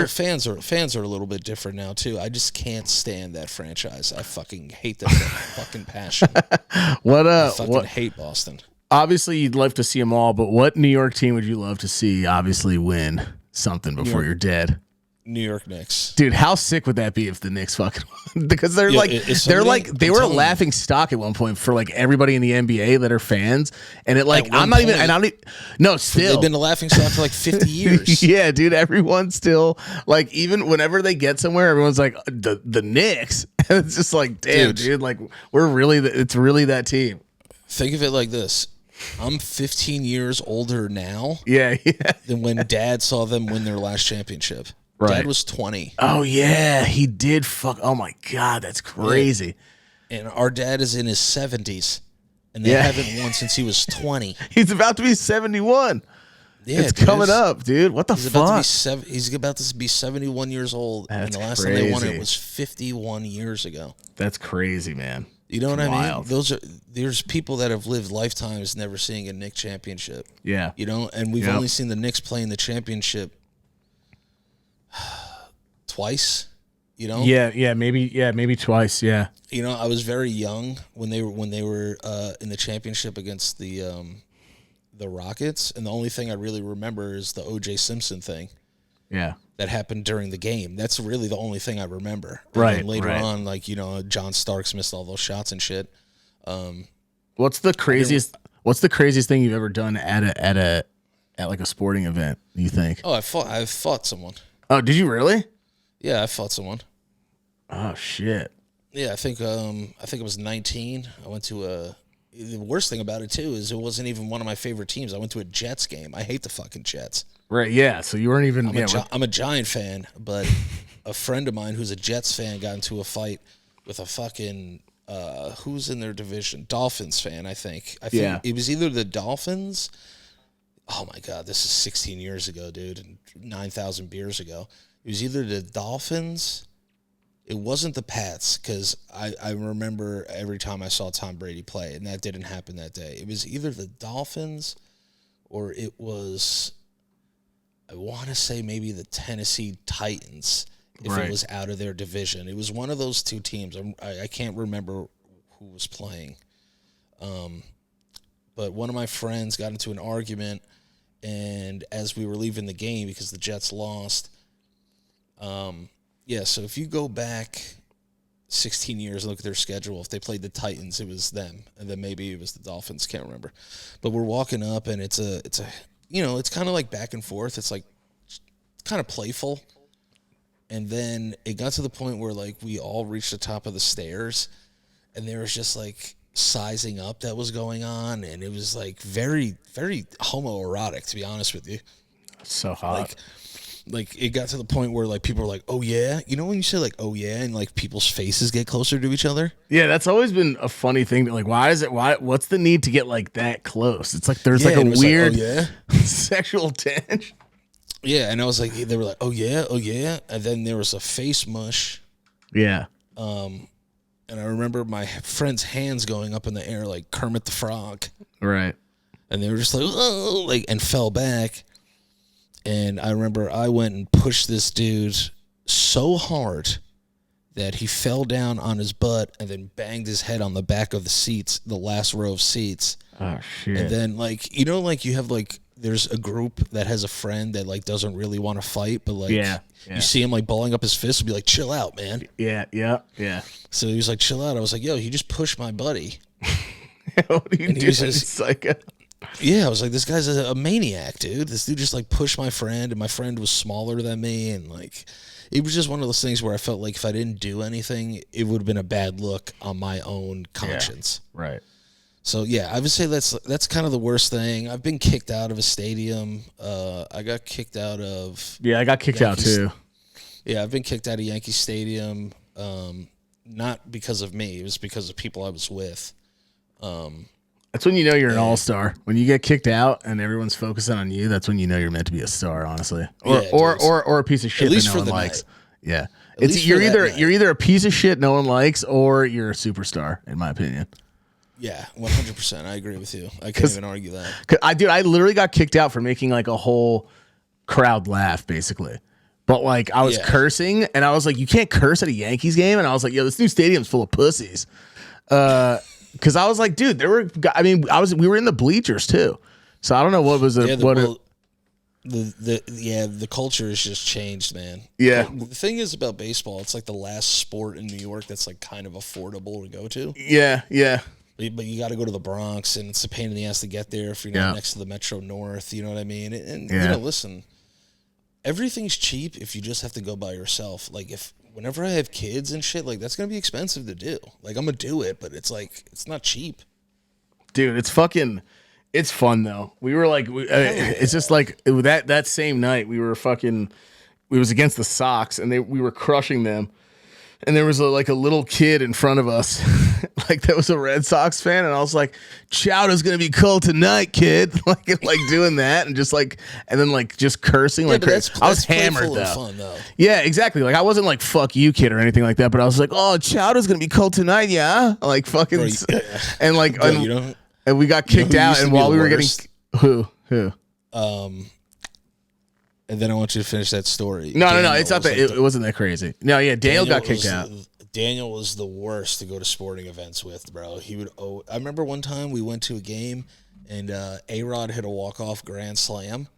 fans are a little bit different now too. I just can't stand that franchise. I fucking hate them with fucking passion. I fucking hate Boston. Obviously, you'd love to see them all, but what New York team would you love to see obviously win something before you're dead? New York Knicks. Dude, how sick would that be if the Knicks fucking won? Because they were a laughing stock at one point for like everybody in the NBA that are fans. And it like, still. They've been a laughing stock for like 50 years. Yeah, dude, everyone's still like, even whenever they get somewhere, everyone's like, the Knicks. And it's just like, damn, dude, like it's really that team. Think of it like this. I'm 15 years older now than when Dad saw them win their last championship. Right. Dad was 20. Oh, yeah. He did Oh, my God. That's crazy. Yeah. And our dad is in his 70s, and they haven't won since he was 20. He's about to be 71. Yeah, it's coming up, dude. What the fuck? He's about to be 71 years old, and the last time they won it was 51 years ago. That's crazy, man. You know what I mean? There's people that have lived lifetimes never seeing a Knicks championship. Yeah. You know, and we've only seen the Knicks play in the championship twice, you know? Maybe twice, yeah. You know, I was very young when they were in the championship against the Rockets, and the only thing I really remember is the O.J. Simpson thing. Yeah. That happened during the game. That's really the only thing I remember. Right. And later on, like, you know, John Starks missed all those shots and shit. What's the craziest thing you've ever done at at like a sporting event, you think? Oh, I fought someone. Oh, did you really? Yeah, I fought someone. Oh shit. Yeah, I think I was 19. I went to a. The worst thing about it too is it wasn't even one of my favorite teams. I went to a Jets game. I hate the fucking Jets. Right. Yeah. So you weren't even. I'm a Giant fan, but a friend of mine who's a Jets fan got into a fight with a fucking who's in their division? Dolphins fan, I think. It was either the Dolphins. Oh my God, this is 16 years ago, dude, and 9,000 beers ago. It was either the Dolphins. It wasn't the Pats, because I remember every time I saw Tom Brady play, and that didn't happen that day. It was either the Dolphins or it was, I want to say maybe the Tennessee Titans, if it was out of their division. It was one of those two teams. I can't remember who was playing. But one of my friends got into an argument, and as we were leaving the game, because the Jets lost, so if you go back 16 years and look at their schedule, if they played the Titans, it was them, and then maybe it was the Dolphins, can't remember. But we're walking up, and it's kind of like back and forth. It's like kind of playful. And then it got to the point where like we all reached the top of the stairs, and there was just like sizing up that was going on, and it was like very, very homoerotic, to be honest with you. So hot. Like it got to the point where like people were like, "Oh yeah," you know when you say like "Oh yeah," and like people's faces get closer to each other. Yeah, that's always been a funny thing. Like, what's the need to get like that close? It's like there's like a weird sexual tension. Yeah, and I was like, they were like, "Oh yeah," and then there was a face mush. Yeah. And I remember my friend's hands going up in the air like Kermit the Frog. Right. And they were just like, "Oh," like, and fell back. And I remember I went and pushed this dude so hard that he fell down on his butt and then banged his head on the back of the seats, the last row of seats. Oh, shit. And then, like, you know, like you have, like, there's a group that has a friend that, like, doesn't really want to fight, but, like, you see him, like, balling up his fist and be like, "Chill out, man." Yeah. So he was like, "Chill out." I was like, "Yo, he just pushed my buddy." What are you doing, psycho? Yeah, I was like, this guy's a maniac, dude. This dude just like pushed my friend, and my friend was smaller than me, and like, it was just one of those things where I felt like if I didn't do anything, it would have been a bad look on my own conscience. Yeah, right. So yeah, I would say that's kind of the worst thing. I've been kicked out of a stadium. I got kicked out of. Yeah, I got kicked out too. Yeah, I've been kicked out of Yankee Stadium. Not because of me. It was because of people I was with. That's when you know you're an all-star. When you get kicked out and everyone's focusing on you, that's when you know you're meant to be a star, honestly. Or a piece of shit that no one likes. Yeah. You're either a piece of shit no one likes or you're a superstar, in my opinion. Yeah, 100%. I agree with you. I can't even argue that. I literally got kicked out for making like a whole crowd laugh, basically. But like I was cursing, and I was like, "You can't curse at a Yankees game," and I was like, "Yo, this new stadium's full of pussies." Because I was like, dude, we were in the bleachers too, so I don't know what was the culture has just changed, man. Yeah, the thing is about baseball, it's like the last sport in New York that's like kind of affordable to go to. Yeah. But you got to go to the Bronx, and it's a pain in the ass to get there if you're not next to the Metro North. You know what I mean? And you know, listen, everything's cheap if you just have to go by yourself. Like whenever I have kids and shit, like that's gonna be expensive to do. Like I'm gonna do it, but it's like it's not cheap. Dude, it's fun though. We were like, it's just like that same night we was against the Sox, and we were crushing them. And there was a little kid in front of us, like that was a Red Sox fan, and I was like, "Chowder's gonna be cold tonight, kid." like doing that, and then just cursing like crazy. I was hammered though. Fun, though. Yeah, exactly. Like I wasn't like "fuck you, kid" or anything like that, but I was like, "Oh, Chowder's gonna be cold tonight, yeah." Like fucking, and like, and we got kicked out, and while we were getting who. And then I want you to finish that story. No. It's not that. It wasn't that crazy. No, yeah. Daniel got kicked out. Daniel was the worst to go to sporting events with, bro. I remember one time we went to a game, and A-Rod hit a walk-off grand slam,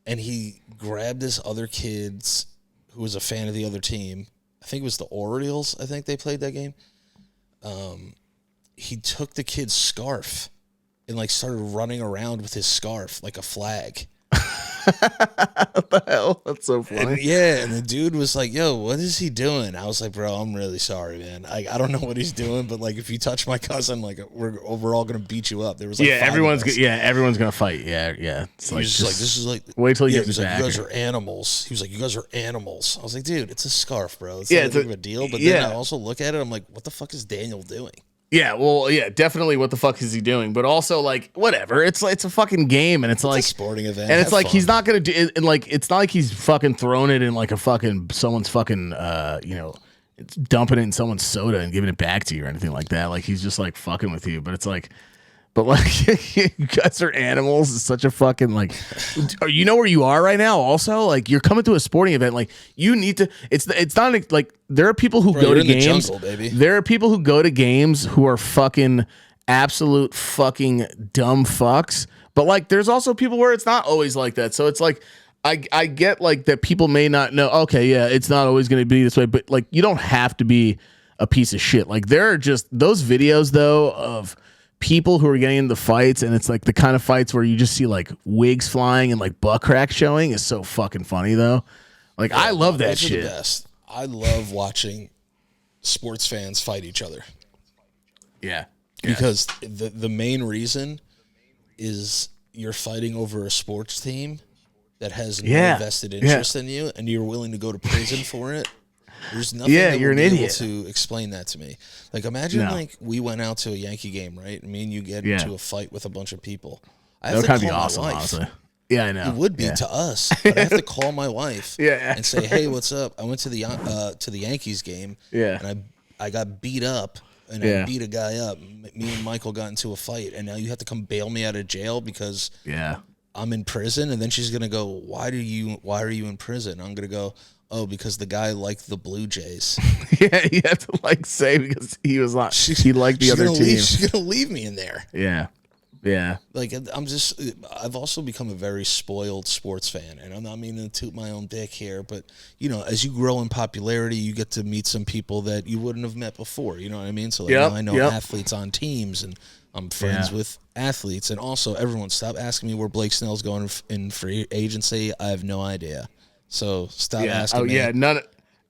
and he grabbed this other kid's who was a fan of the other team. I think it was the Orioles. I think they played that game. He took the kid's scarf and like started running around with his scarf like a flag. What the hell? That's so funny. And the dude was like, "Yo, what is he doing?" I was like, "Bro, I'm really sorry, man. I don't know what he's doing, but like, if you touch my cousin, like, we're all gonna beat you up." There was like everyone's gonna fight. Yeah. It's like, just like, this is like, wait till he gets back. Like, you guys are animals. He was like, "You guys are animals." I was like, "Dude, it's a scarf, bro. It's not that big of a deal." But then I also look at it, I'm like, "What the fuck is Daniel doing?" Yeah, well, definitely. What the fuck is he doing? But also, like, whatever. It's a fucking game, and it's like a sporting event, and it's like fun. He's not gonna do. And like, it's not like he's fucking throwing it in like a fucking someone's fucking it's dumping it in someone's soda and giving it back to you or anything like that. Like, he's just like fucking with you. But it's like, you guys are animals. It's such a fucking like, you know where you are right now. Also, like, you're coming to a sporting event. Like, you need to. It's not like there are people who go to games. The jungle, baby. There are people who go to games who are fucking absolute fucking dumb fucks. But like, there's also people where it's not always like that. So it's like, I get like that people may not know. Okay, yeah, it's not always going to be this way. But like, you don't have to be a piece of shit. Like, there are just those videos though of people who are getting into fights, and it's like the kind of fights where you just see like wigs flying and like butt crack showing is so fucking funny though. Like, I love that shit. The best. I love watching sports fans fight each other. Yeah. Because the main reason is you're fighting over a sports team that has no vested interest in you, and you're willing to go to prison for it. There's nothing that you're would an be idiot. able to explain that to me. Like, imagine like we went out to a Yankee game, right? And me and you get into a fight with a bunch of people. I have to call my wife. Honestly. Yeah, I know. It would be to us, but I have to call my wife and say, "Hey, what's up? I went to the Yankees game, and I got beat up, and I beat a guy up. Me and Michael got into a fight, and now you have to come bail me out of jail because I'm in prison." And then she's gonna go, "Why are you in prison?" I'm gonna go, "Oh, because the guy liked the Blue Jays." Yeah, you have to like say because he was like he liked the other team. She's gonna leave me in there. Yeah. Like, I've also become a very spoiled sports fan, and I'm not meaning to toot my own dick here, but you know, as you grow in popularity, you get to meet some people that you wouldn't have met before. You know what I mean? So like, now I know athletes on teams, and I'm friends with athletes, and also everyone stop asking me where Blake Snell's going in free agency. I have no idea. So stop asking me.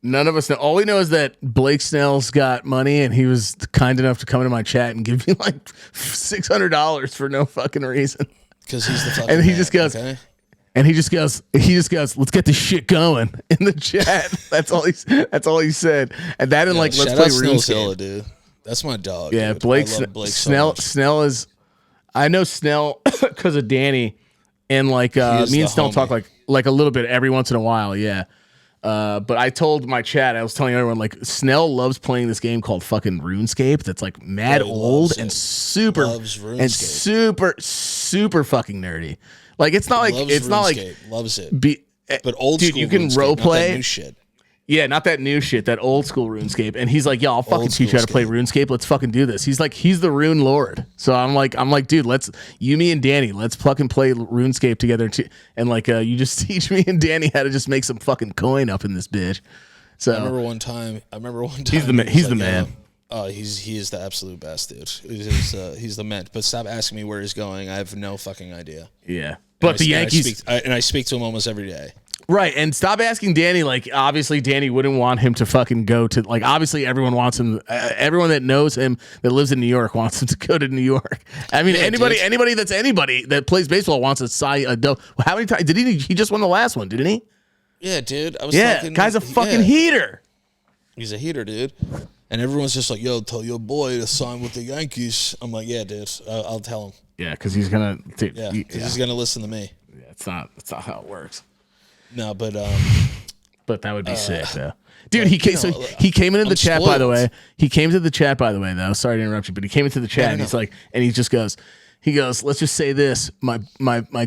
None of us know. All we know is that Blake Snell's got money, and he was kind enough to come into my chat and give me like $600 for no fucking reason. Because he's the fucking and he man, just goes, okay? and he just goes, let's get this shit going in the chat. That's all he said. And that and like, let's play RuneScape, dude. That's my dog. Yeah, dude. Blake Snell. Snell is. I know Snell because of Danny, and like me and Snell talk like a little bit every once in a while. Yeah. But I told my chat, I was telling everyone, like, Snell loves playing this game called fucking RuneScape that's like mad old and super super fucking nerdy. Like, it's not like loves it. But old dude, school you can RuneScape, role play. Not that new shit. Yeah, not that new shit, that old school RuneScape. And he's like, "Yo, I'll fucking teach you how to play RuneScape. Let's fucking do this." He's like, he's the Rune Lord. So I'm like, dude, me and Danny, let's fucking play RuneScape together. And like, you just teach me and Danny how to just make some fucking coin up in this bitch. So I remember one time. He's the man. Oh, he is the absolute best, dude. He's the man. But stop asking me where he's going. I have no fucking idea. Yeah, but the Yankees. I speak to him almost every day. Right, and stop asking Danny. Like, obviously, Danny wouldn't want him to fucking go to. Like, obviously, everyone wants him. Everyone that knows him that lives in New York wants him to go to New York. I mean, anybody that plays baseball wants a. How many times did he? He just won the last one, didn't he? Yeah, dude. Guy's a fucking heater. He's a heater, dude. And everyone's just like, "Yo, tell your boy to sign with the Yankees." I'm like, "Yeah, dude. I'll tell him." Yeah, because he's gonna. Dude, he's gonna listen to me. Yeah, it's not how it works. No, but that would be sick though, dude. He came into the chat, by the way. He came to the chat, by the way, though. Sorry to interrupt you, but he came into the chat and he's like, and he just goes, let's just say this, my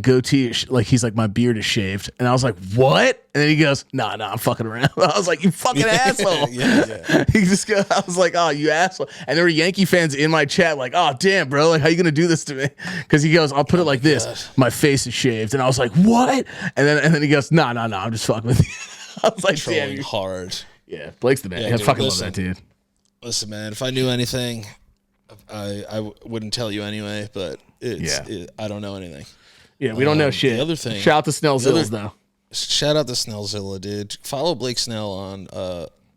goatee, he's like, my beard is shaved, and I was like, what? And then he goes, nah, I'm fucking around. I was like, you fucking asshole. Yeah. He just goes, I was like, oh, you asshole. And there were Yankee fans in my chat like, oh, damn, bro, like, how you gonna do this to me? Because he goes, I'll put it like this, my face is shaved, and I was like, what? And then he goes, nah, I'm just fucking with you. I was like, trolling damn, hard. Yeah, Blake's the man. Yeah, I fucking love that dude. Listen, man, if I knew anything, I wouldn't tell you anyway, but I don't know anything. Yeah, we don't know shit. The other thing, shout out to Snellzillas though. Shout out to Snellzilla, dude. Follow Blake Snell on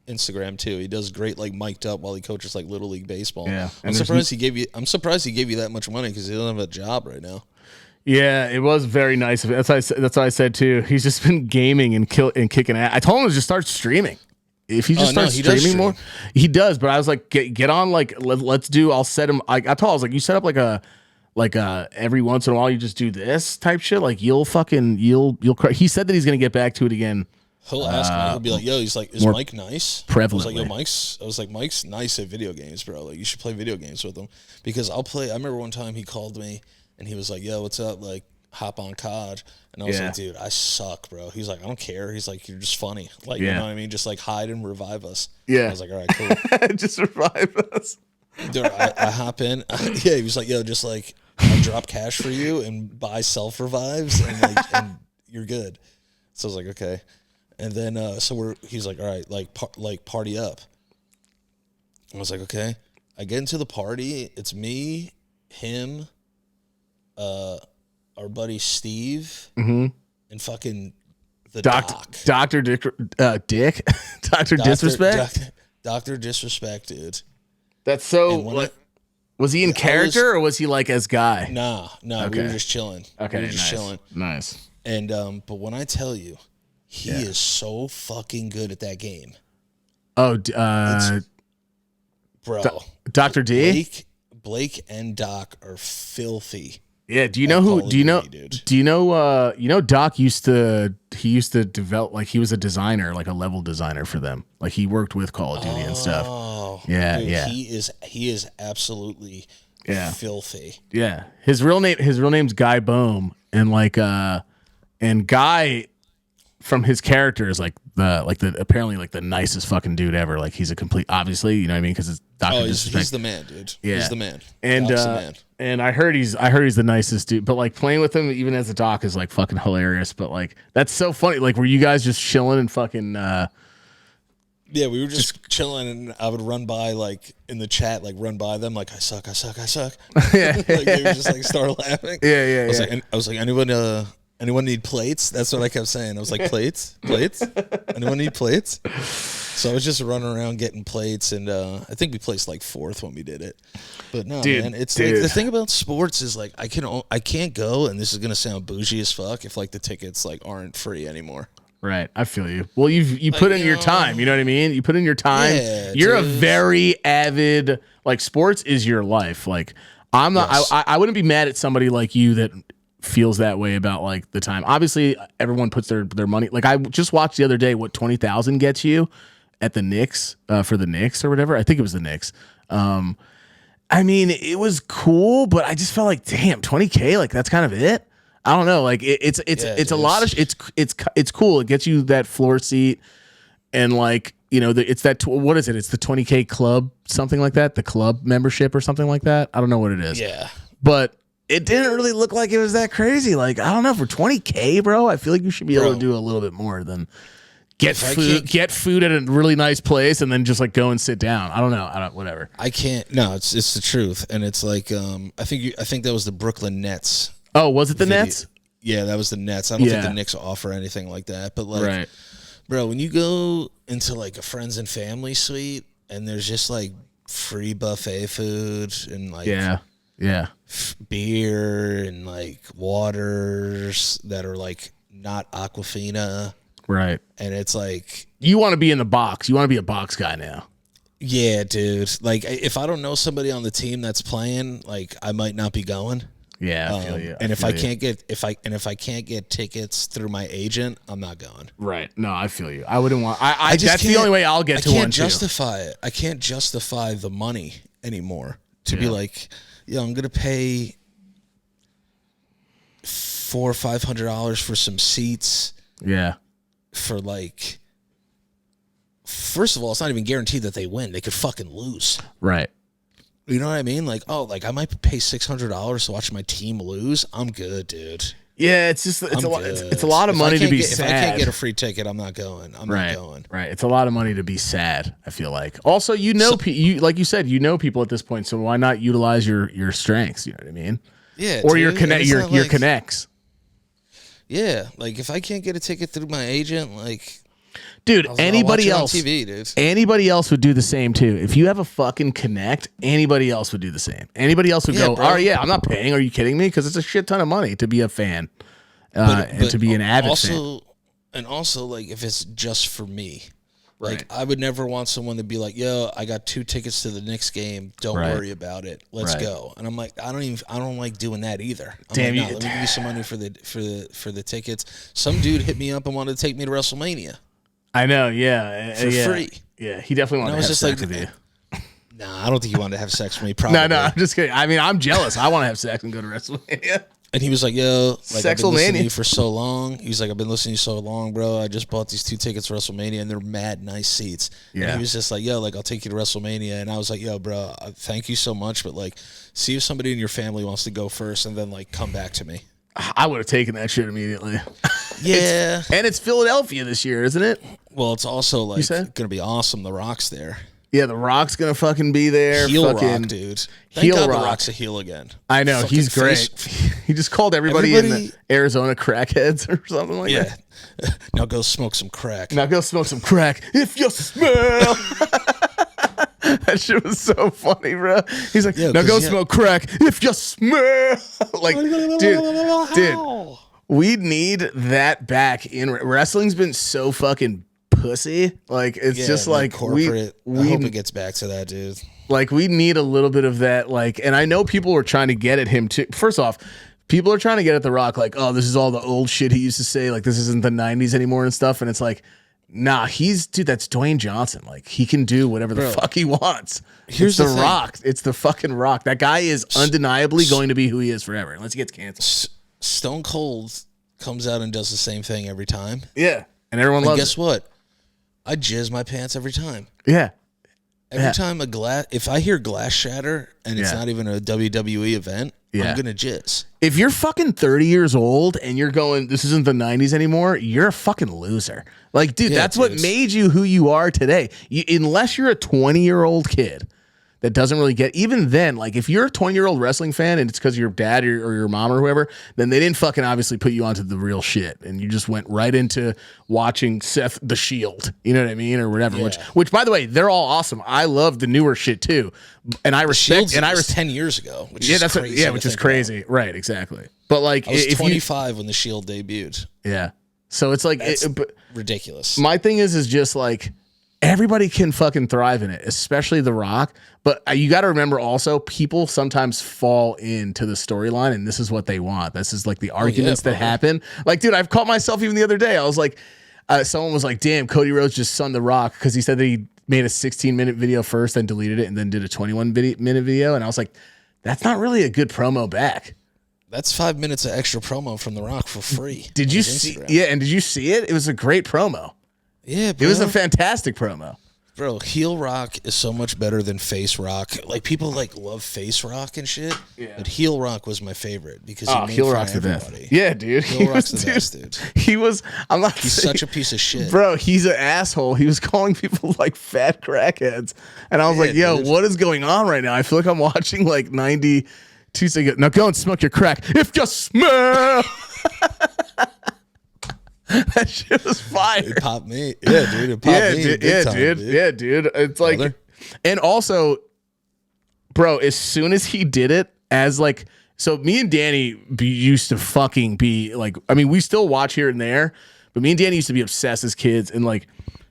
Instagram too. He does great, like mic'd up while he coaches like Little League baseball. Yeah, I'm surprised he gave you that much money because he doesn't have a job right now. Yeah, it was very nice of it. That's what I said too. He's just been gaming and kicking ass. I told him to just start streaming. If he just starts streaming more, he does. But I was like, get on, like let's do. I'll set him. I told him, I was like, you set up like a every once in a while you just do this type shit. Like you'll cry. He said that he's gonna get back to it again. He'll ask me. He'll be like, "Yo," he's like, "Is Mike nice?" Prevalently. I was like, "Mike's nice at video games, bro. Like, you should play video games with him because I'll play." I remember one time he called me and he was like, "Yo, what's up? Like, hop on COD." And I was like, "Dude, I suck, bro." He's like, "I don't care." He's like, "You're just funny. Like, you know what I mean? Just like hide and revive us." Yeah. I was like, "All right, cool." Just revive us. Dude, I hop in. Yeah, he was like, "Yo, just like I'll drop cash for you and buy self revives and you're good." So I was like, "Okay." And then he's like, "All right, like party up." I was like, "Okay." I get into the party. It's me, him, our buddy Steve, and fucking the doc. Dr. Dick, Dr. Disrespect? Dr. Disrespect, dude. That's so, was he in character or was he like as guy? Nah, okay. We were just chilling. Okay, we were just chilling. Nice. And, but when I tell you, he is so fucking good at that game. Oh, bro. Dr. D? Blake and Doc are filthy. Yeah, do you know Doc used to develop, like he was a designer, like a level designer for them. Like he worked with Call of Duty and stuff. Oh. Yeah, dude, yeah. He is absolutely filthy. Yeah. His real name's Guy Bohm, and and Guy from his character is apparently the nicest fucking dude ever. Like he's a complete, obviously, you know what I mean? Because it's Dr. Disrespect. He's the man, dude. Yeah. He's the man. And Doc's the man. And I heard he's the nicest dude. But like playing with him, even as a doc, is like fucking hilarious. But like that's so funny. Like, were you guys just chilling and fucking? Yeah, we were just chilling, and I would run by like in the chat, like run by them, like I suck. Yeah, like they would just like start laughing. Yeah. I was like, anyone need plates? That's what I kept saying. I was like, plates. Anyone need plates? So I was just running around getting plates, and I think we placed like 4th when we did it. But no, man, it's like the thing about sports is like I can't go, and this is gonna sound bougie as fuck if like the tickets like aren't free anymore. Right, I feel you. Well, you put in your time. You know what I mean? You put in your time. Yeah, you're a very avid, like, sports is your life. Like, I'm not. Yes. I wouldn't be mad at somebody like you that feels that way about like the time. Obviously, everyone puts their money. Like, I just watched the other day what 20,000 gets you at the Knicks for the Knicks or whatever. I think it was the Knicks. I mean, it was cool, but I just felt like, damn, 20K. Like, that's kind of it. I don't know. Like it's a lot of it's cool. It gets you that floor seat, and like it's that what is it? It's the 20K club, something like that. The club membership or something like that. I don't know what it is. Yeah, but it didn't really look like it was that crazy. Like I don't know, for 20K, bro. I feel like you should be able to do a little bit more than get food at a really nice place and then just like go and sit down. I don't know. Whatever. I can't. No, it's the truth, and it's like I think that was the Brooklyn Nets. Oh, was it the Nets? Yeah, that was the Nets. I don't think the Knicks offer anything like that. But like, bro, when you go into like a friends and family suite and there's just like free buffet food and like beer and like waters that are like not Aquafina, right? And it's like you want to be in the box. You want to be a box guy now. Yeah, dude. Like if I don't know somebody on the team that's playing, like I might not be going. Yeah, I feel you. And if I can't get tickets through my agent, I'm not going. Right. No, I feel you. I wouldn't want. I that's the only way I'll get to one. I can't justify it. I can't justify the money anymore to be like, I'm gonna pay $400 or $500 for some seats. Yeah. For like, first of all, it's not even guaranteed that they win. They could fucking lose. Right. You know what I mean? Like, I might pay $600 to watch my team lose. I'm good, dude. Yeah, it's just it's a lot of money to be sad. If I can't get a free ticket, I'm not going. I'm not going. Right. It's a lot of money to be sad, I feel like. Also, you like you said, you know people at this point, so why not utilize your strengths, you know what I mean? Yeah. Or your connects. Yeah, like if I can't get a ticket through my agent, like dude, anybody else on TV, dude. Anybody else would do the same too. If you have a fucking connect, anybody else would do the same. Anybody else would go, bro. Oh yeah, I'm not paying. Are you kidding me? Because it's a shit ton of money to be a fan. And to be an avid fan. And also, like, if it's just for me, like, I would never want someone to be like, yo, I got 2 tickets to the Knicks game. Don't worry about it. Let's go. And I'm like, I don't like doing that either. Let me give you some money for the tickets. Some dude hit me up and wanted to take me to WrestleMania. I know, yeah. For free. Yeah, he definitely wanted to have sex with you. Nah, I don't think he wanted to have sex with me, probably. No, I'm just kidding. I mean, I'm jealous. I want to have sex and go to WrestleMania. And he was like, yo, like, I've been listening to you for so long. He's like, I've been listening to you so long, bro. I just bought these 2 tickets to WrestleMania, and they're mad nice seats. Yeah. And he was just like, yo, like, I'll take you to WrestleMania. And I was like, yo, bro, thank you so much. But, like, see if somebody in your family wants to go first and then, like, come back to me. I would have taken that shit immediately. Yeah. And it's Philadelphia this year, isn't it? Well, it's also, like, going to be awesome. The Rock's there. Yeah, The Rock's going to fucking be there. Heel Rock, dude. Thank God The Rock's a heel again. I know. Fucking he's great. He just called everybody in the Arizona crackheads or something like that. Yeah. Now go smoke some crack. If you smell. That shit was so funny, bro. He's like, now go smoke crack if you smell. Like, dude, we need that back in wrestling's been so fucking pussy. Like, it's just like corporate. I hope it gets back to that, dude. Like, we need a little bit of that. Like, and I know people were trying to get at him too. First off, people are trying to get at The Rock. Like, oh, this is all the old shit he used to say. Like, this isn't the 90s anymore and stuff. And it's like, nah, dude, that's Dwayne Johnson. Like, he can do whatever the fuck he wants. Here's the Rock. It's the fucking Rock. That guy is undeniably going to be who he is forever, unless he gets canceled. Stone Cold comes out and does the same thing every time. Yeah, and everyone loves it. Guess what? I jizz my pants every time. Yeah. Every time if I hear glass shatter and it's not even a WWE event, I'm going to jizz. If you're fucking 30 years old and you're going, this isn't the 90s anymore, you're a fucking loser. Like, dude, that's what made you who you are today. Unless you're a 20-year-old kid that doesn't really get, even then, like, if you're a 20-year-old wrestling fan and it's because of your dad or your mom or whoever, then they didn't fucking obviously put you onto the real shit, and you just went right into watching Seth the Shield, you know what I mean, or whatever. Which by the way, they're all awesome. I love the newer shit too, and I respect. And I was 10 years ago, which is crazy. Which is crazy, right? Exactly. But like, I was 25 when the Shield debuted. Yeah, so it's like ridiculous. My thing is just like, everybody can fucking thrive in it, especially The Rock. But you got to remember also, people sometimes fall into the storyline, and this is what they want. This is like the arguments that happen. Like, dude, I've caught myself even the other day. I was like, someone was like, damn, Cody Rhodes just sunned The Rock because he said that he made a 16-minute video first, then deleted it, and then did a 21-minute video. And I was like, that's not really a good promo back. That's 5 minutes of extra promo from The Rock for free. Did you see? Yeah, and did you see it? It was a great promo. Yeah, bro. It was a fantastic promo. Bro, heel Rock is so much better than face Rock. Like, people like love face Rock and shit. Yeah. But heel Rock was my favorite because heel Rock's the best. Yeah, dude. Heel Rock's the best, dude. He's such a piece of shit. Bro, he's an asshole. He was calling people like fat crackheads. And I was like, yo, what is going on right now? I feel like I'm watching like 92 seconds. Now go and smoke your crack if you smell. That shit was fire. It popped me. Yeah, dude. It popped me. Dude. Yeah, dude. It's like, and also, bro, as soon as he did it, as like, so me and Danny used to fucking be like, I mean, we still watch here and there, but me and Danny used to be obsessed as kids, and like,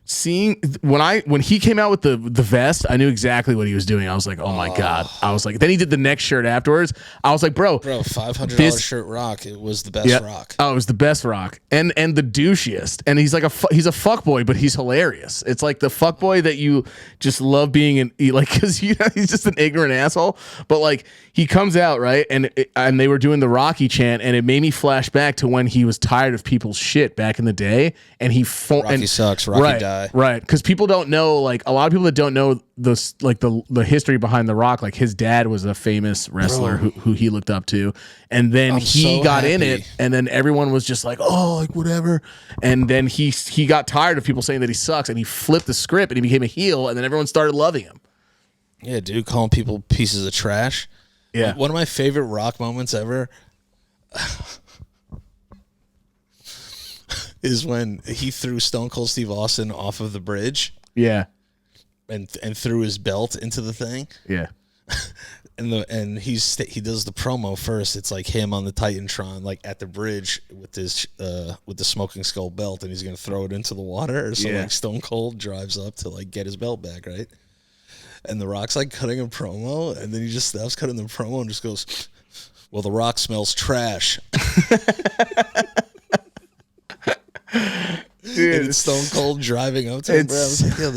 seeing when he came out with the vest, I knew exactly what he was doing. I was like, oh my God. I was like, then he did the next shirt afterwards. I was like, bro, $500 shirt Rock. It was the best Rock. Oh, it was the best Rock, and the douchiest. And he's like he's a fuckboy, but he's hilarious. It's like the fuckboy that you just love being like, because he's just an ignorant asshole. But like, he comes out right, and they were doing the Rocky chant, and it made me flash back to when he was tired of people's shit back in the day, and Rocky sucks. Rocky died. guy. Right, because people don't know, like a lot of people that don't know the history behind The Rock. Like his dad was a famous wrestler who he looked up to, and then he got in it, and then everyone was just like, oh, like whatever, and then he got tired of people saying that he sucks, and he flipped the script and he became a heel, and then everyone started loving him. Yeah, dude, calling people pieces of trash. Yeah, one of my favorite Rock moments ever is when he threw Stone Cold Steve Austin off of the bridge. Yeah, and threw his belt into the thing. Yeah, and he does the promo first. It's like him on the Titantron, like at the bridge with the Smoking Skull belt, and he's gonna throw it into the water. So like Stone Cold drives up to like get his belt back, right? And The Rock's like cutting a promo, and then he just stops cutting the promo and just goes, "Well, The Rock smells trash." Dude, and it's Stone Cold driving up to him, bro. I was like, yo,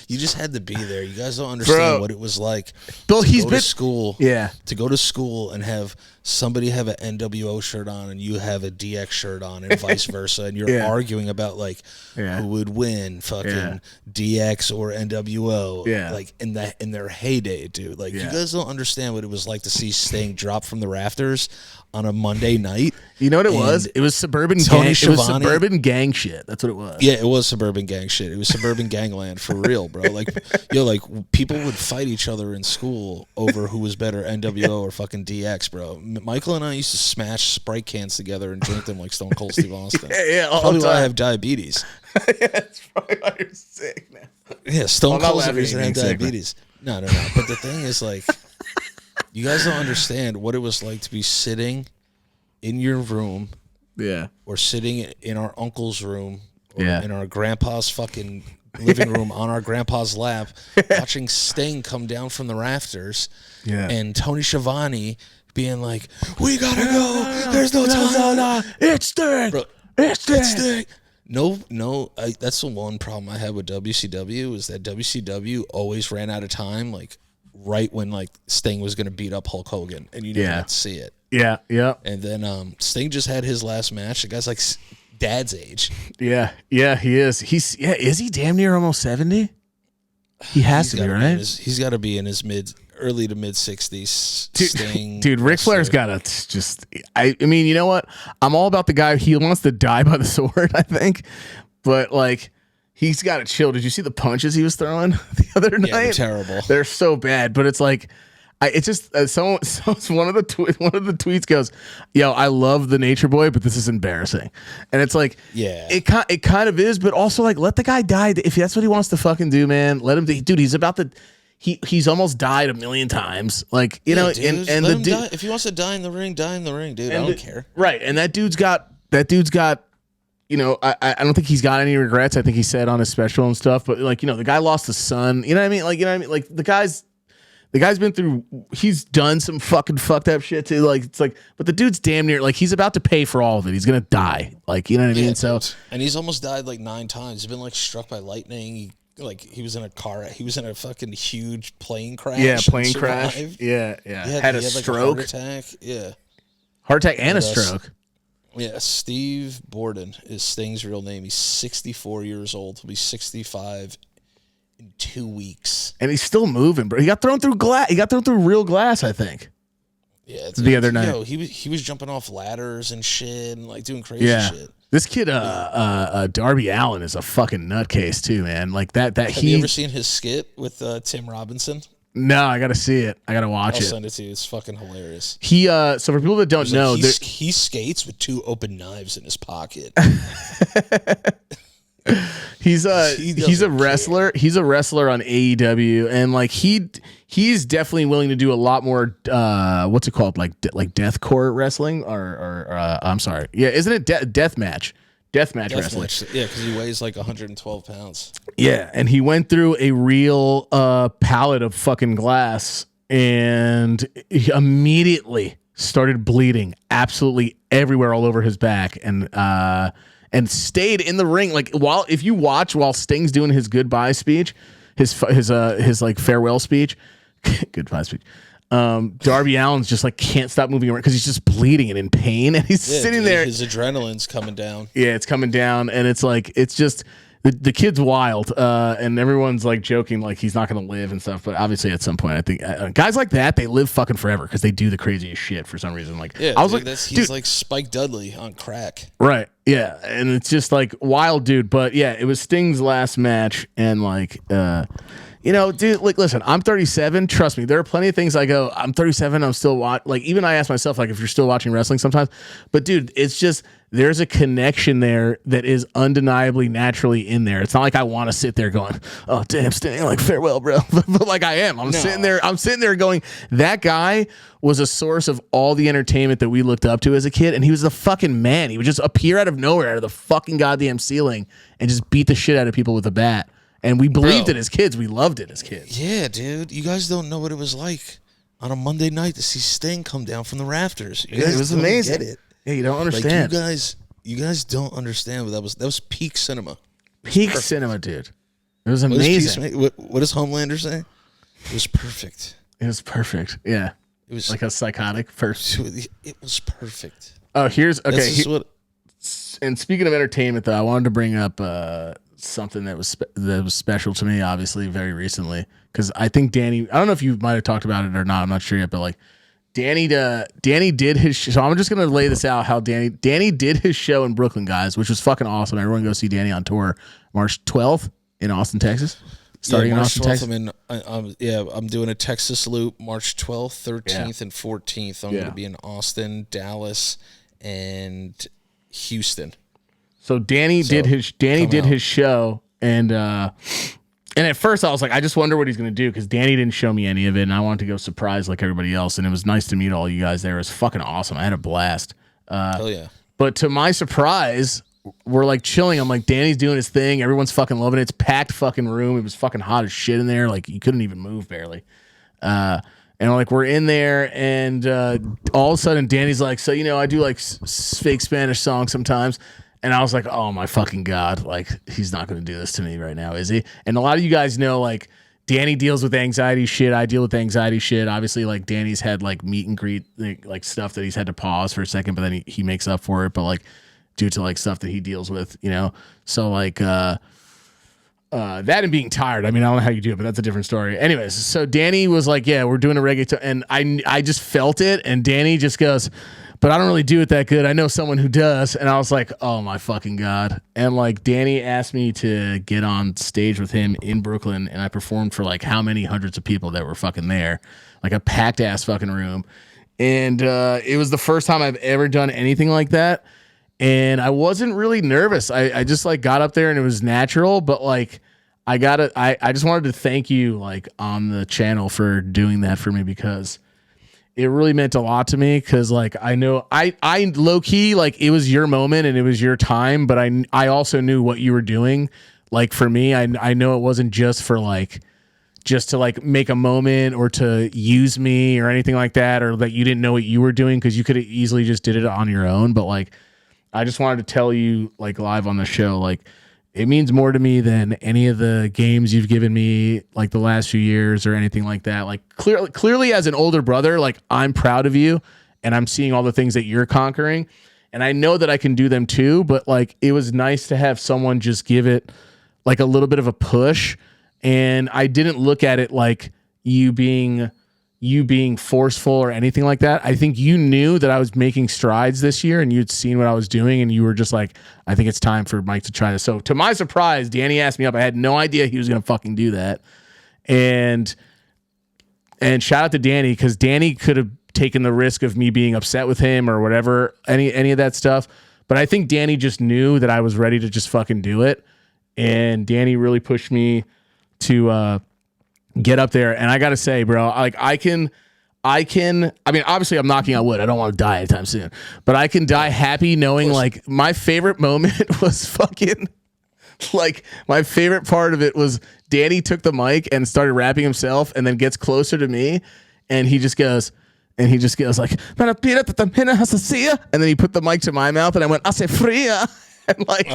you just had to be there. You guys don't understand what it was like to go to school and have somebody have an NWO shirt on and you have a DX shirt on and vice versa, and you're arguing about like who would win, fucking DX or NWO, like in their heyday, dude. Like you guys don't understand what it was like to see Sting drop from the rafters on a Monday night. You know what it was? It was suburban gang. It was suburban gang shit. That's what it was. Yeah, it was suburban gang shit. It was suburban gangland for real, bro. Like, like people would fight each other in school over who was better, NWO or fucking DX, bro. Michael and I used to smash Sprite cans together and drink them like Stone Cold Steve Austin. Probably why I have diabetes. That's probably why you're sick now. Yeah, Stone Cold's the reason I have diabetes. No. But the thing is, like, you guys don't understand what it was like to be sitting in your room, or sitting in our uncle's room, or in our grandpa's fucking living room on our grandpa's lap, watching Sting come down from the rafters, and Tony Schiavone being like, "We gotta go. There's no time. It's Sting. Bro, it's Sting." No. That's the one problem I had with WCW is that WCW always ran out of time, like right when like Sting was gonna beat up Hulk Hogan, and you never got to see it. Yeah. And then Sting just had his last match. The guy's like dad's age. Yeah, he is. Is he damn near almost 70? He has to be, right? He's got to be in his early to mid 60s. Sting, dude, Ric Flair's got to just. I mean, you know what? I'm all about the guy. He wants to die by the sword, I think, but like. He's got to chill. Did you see the punches he was throwing the other night? They're terrible. They're so bad, but it's like, it's just one of the tweets goes, "Yo, I love the Nature Boy, but this is embarrassing," and it's like, it kind of is, but also like, let the guy die if that's what he wants to fucking do, man. Let him, dude. He's about to. He's almost died a million times, like you know, dude, and let the him dude, die. If he wants to die in the ring, dude. I don't care. Right, and that dude's got. You know, I don't think he's got any regrets. I think he said on his special and stuff, but like, you know, the guy lost a son. You know what I mean? Like, you know what I mean? Like the guy's been through. He's done some fucking fucked up shit too. Like it's like, but the dude's damn near like he's about to pay for all of it. He's gonna die. Like you know what I mean? So, and he's almost died like 9 times. He's been like struck by lightning. He was in a car. He was in a fucking huge plane crash. Yeah, plane crash. Yeah. He had a stroke. Like a heart attack. Yeah, heart attack and a stroke. Yeah, Steve Borden is Sting's real name. He's 64 years old. He'll be 65 in 2 weeks. And he's still moving, bro. He got thrown through glass. He got thrown through real glass, I think. Yeah, the other night. He was jumping off ladders and shit and like doing crazy shit. This kid, Darby Allin, is a fucking nutcase too, man. Like that. Have you ever seen his skit with Tim Robinson? No, I gotta see it. I gotta watch it. I'll send it to you. It's fucking hilarious. So for people that don't know, he skates with 2 open knives in his pocket. He's a wrestler. He's a wrestler on AEW, and like he's definitely willing to do a lot more. What's it called? Like deathcore wrestling, or I'm sorry, yeah, isn't it death match? Deathmatch wrestling. Yeah, because he weighs like 112 pounds. Yeah, and he went through a real pallet of fucking glass, and he immediately started bleeding absolutely everywhere, all over his back, and stayed in the ring. Like while Sting's doing his goodbye speech, his like farewell speech, goodbye speech. Darby Allin's just like can't stop moving around because he's just bleeding and in pain, and he's sitting there. His adrenaline's coming down. Yeah, it's coming down, and it's like it's just the kid's wild, and everyone's like joking like he's not going to live and stuff. But obviously, at some point, I think guys like that, they live fucking forever because they do the craziest shit for some reason. Like, Yeah, I was dude, like, he's like Spike Dudley on crack. right, yeah, and it's just like wild, dude. But yeah, it was Sting's last match, and like, you know, dude, like, listen, I'm 37. Trust me, there are plenty of things I go, I'm 37. I'm still like, even I ask myself, like, if you're still watching wrestling sometimes. But dude, it's just there's a connection there that is undeniably naturally in there. It's not like I want to sit there going, oh damn, Sting, like farewell, bro. But like I am. I'm sitting there going, that guy was a source of all the entertainment that we looked up to as a kid, and he was the fucking man. He would just appear out of nowhere, out of the fucking goddamn ceiling, and just beat the shit out of people with a bat. And we believed it as kids. We loved it as kids. Yeah, dude. You guys don't know what it was like on a Monday night to see Sting come down from the rafters. It was amazing. Get it. Yeah, you don't understand. Like you guys don't understand what that was peak cinema. Peak cinema, dude. It was amazing. What does Homelander say? It was perfect. It was perfect. Yeah. It was like a psychotic person. It was perfect. Oh, and speaking of entertainment, though, I wanted to bring up something that was special to me, obviously, very recently, because I think Danny, I don't know if you might have talked about it or not, I'm not sure yet, but like Danny did his so I'm just gonna lay this out how Danny did his show in Brooklyn, guys, which was fucking awesome. Everyone go see Danny on tour March 12th in Austin, Texas. Starting in Austin, Texas. I'm doing a Texas loop March 12th, 13th, and 14th. I'm gonna be in Austin, Dallas, and Houston. So Danny did his show, and at first I was like, I just wonder what he's gonna do, because Danny didn't show me any of it, and I wanted to go surprise like everybody else, and it was nice to meet all you guys there. It was fucking awesome. I had a blast. Hell yeah! But to my surprise, we're like chilling. I'm like, Danny's doing his thing. Everyone's fucking loving it. It's packed fucking room. It was fucking hot as shit in there. Like you couldn't even move barely. And like we're in there, and all of a sudden Danny's like, so I do like fake Spanish songs sometimes. And I was like, oh my fucking God, like he's not going to do this to me right now, is he? And a lot of you guys know, like, Danny deals with anxiety shit. I deal with anxiety shit. Obviously, like Danny's had like meet and greet, like stuff that he's had to pause for a second, but then he makes up for it. But like due to like stuff that he deals with, so like, that and being tired. I mean, I don't know how you do it, but that's a different story. Anyways, so Danny was like, yeah, we're doing a reggae, and I just felt it. And Danny just goes, but I don't really do it that good. I know someone who does. And I was like, oh my fucking God. And like Danny asked me to get on stage with him in Brooklyn, and I performed for like how many hundreds of people that were fucking there, like a packed ass fucking room. And it was the first time I've ever done anything like that. And I wasn't really nervous. I just like got up there and it was natural, but like I just wanted to thank you like on the channel for doing that for me, because it really meant a lot to me. Cause like, I know I low key, like it was your moment and it was your time, but I also knew what you were doing. Like for me, I know it wasn't just for like, just to like make a moment or to use me or anything like that, or that you didn't know what you were doing, cause you could have easily just did it on your own. But like, I just wanted to tell you like live on the show, like it means more to me than any of the games you've given me like the last few years or anything like that. Like clearly as an older brother, like I'm proud of you and I'm seeing all the things that you're conquering, and I know that I can do them too, but like it was nice to have someone just give it like a little bit of a push. And I didn't look at it like you being forceful or anything like that. I think you knew that I was making strides this year, and you'd seen what I was doing, and you were just like, I think it's time for Mike to try this. So to my surprise, Danny asked me up. I had no idea he was going to fucking do that. And shout out to Danny, because Danny could have taken the risk of me being upset with him or whatever, any of that stuff. But I think Danny just knew that I was ready to just fucking do it. And Danny really pushed me to get up there. And I gotta say, bro, like I mean, obviously I'm knocking on wood. I don't want to die anytime soon, but I can die happy knowing like my favorite moment was fucking like my favorite part of it was Danny took the mic and started rapping himself, and then gets closer to me, and he just goes like, and then he put the mic to my mouth, and I went, I say fria. And like,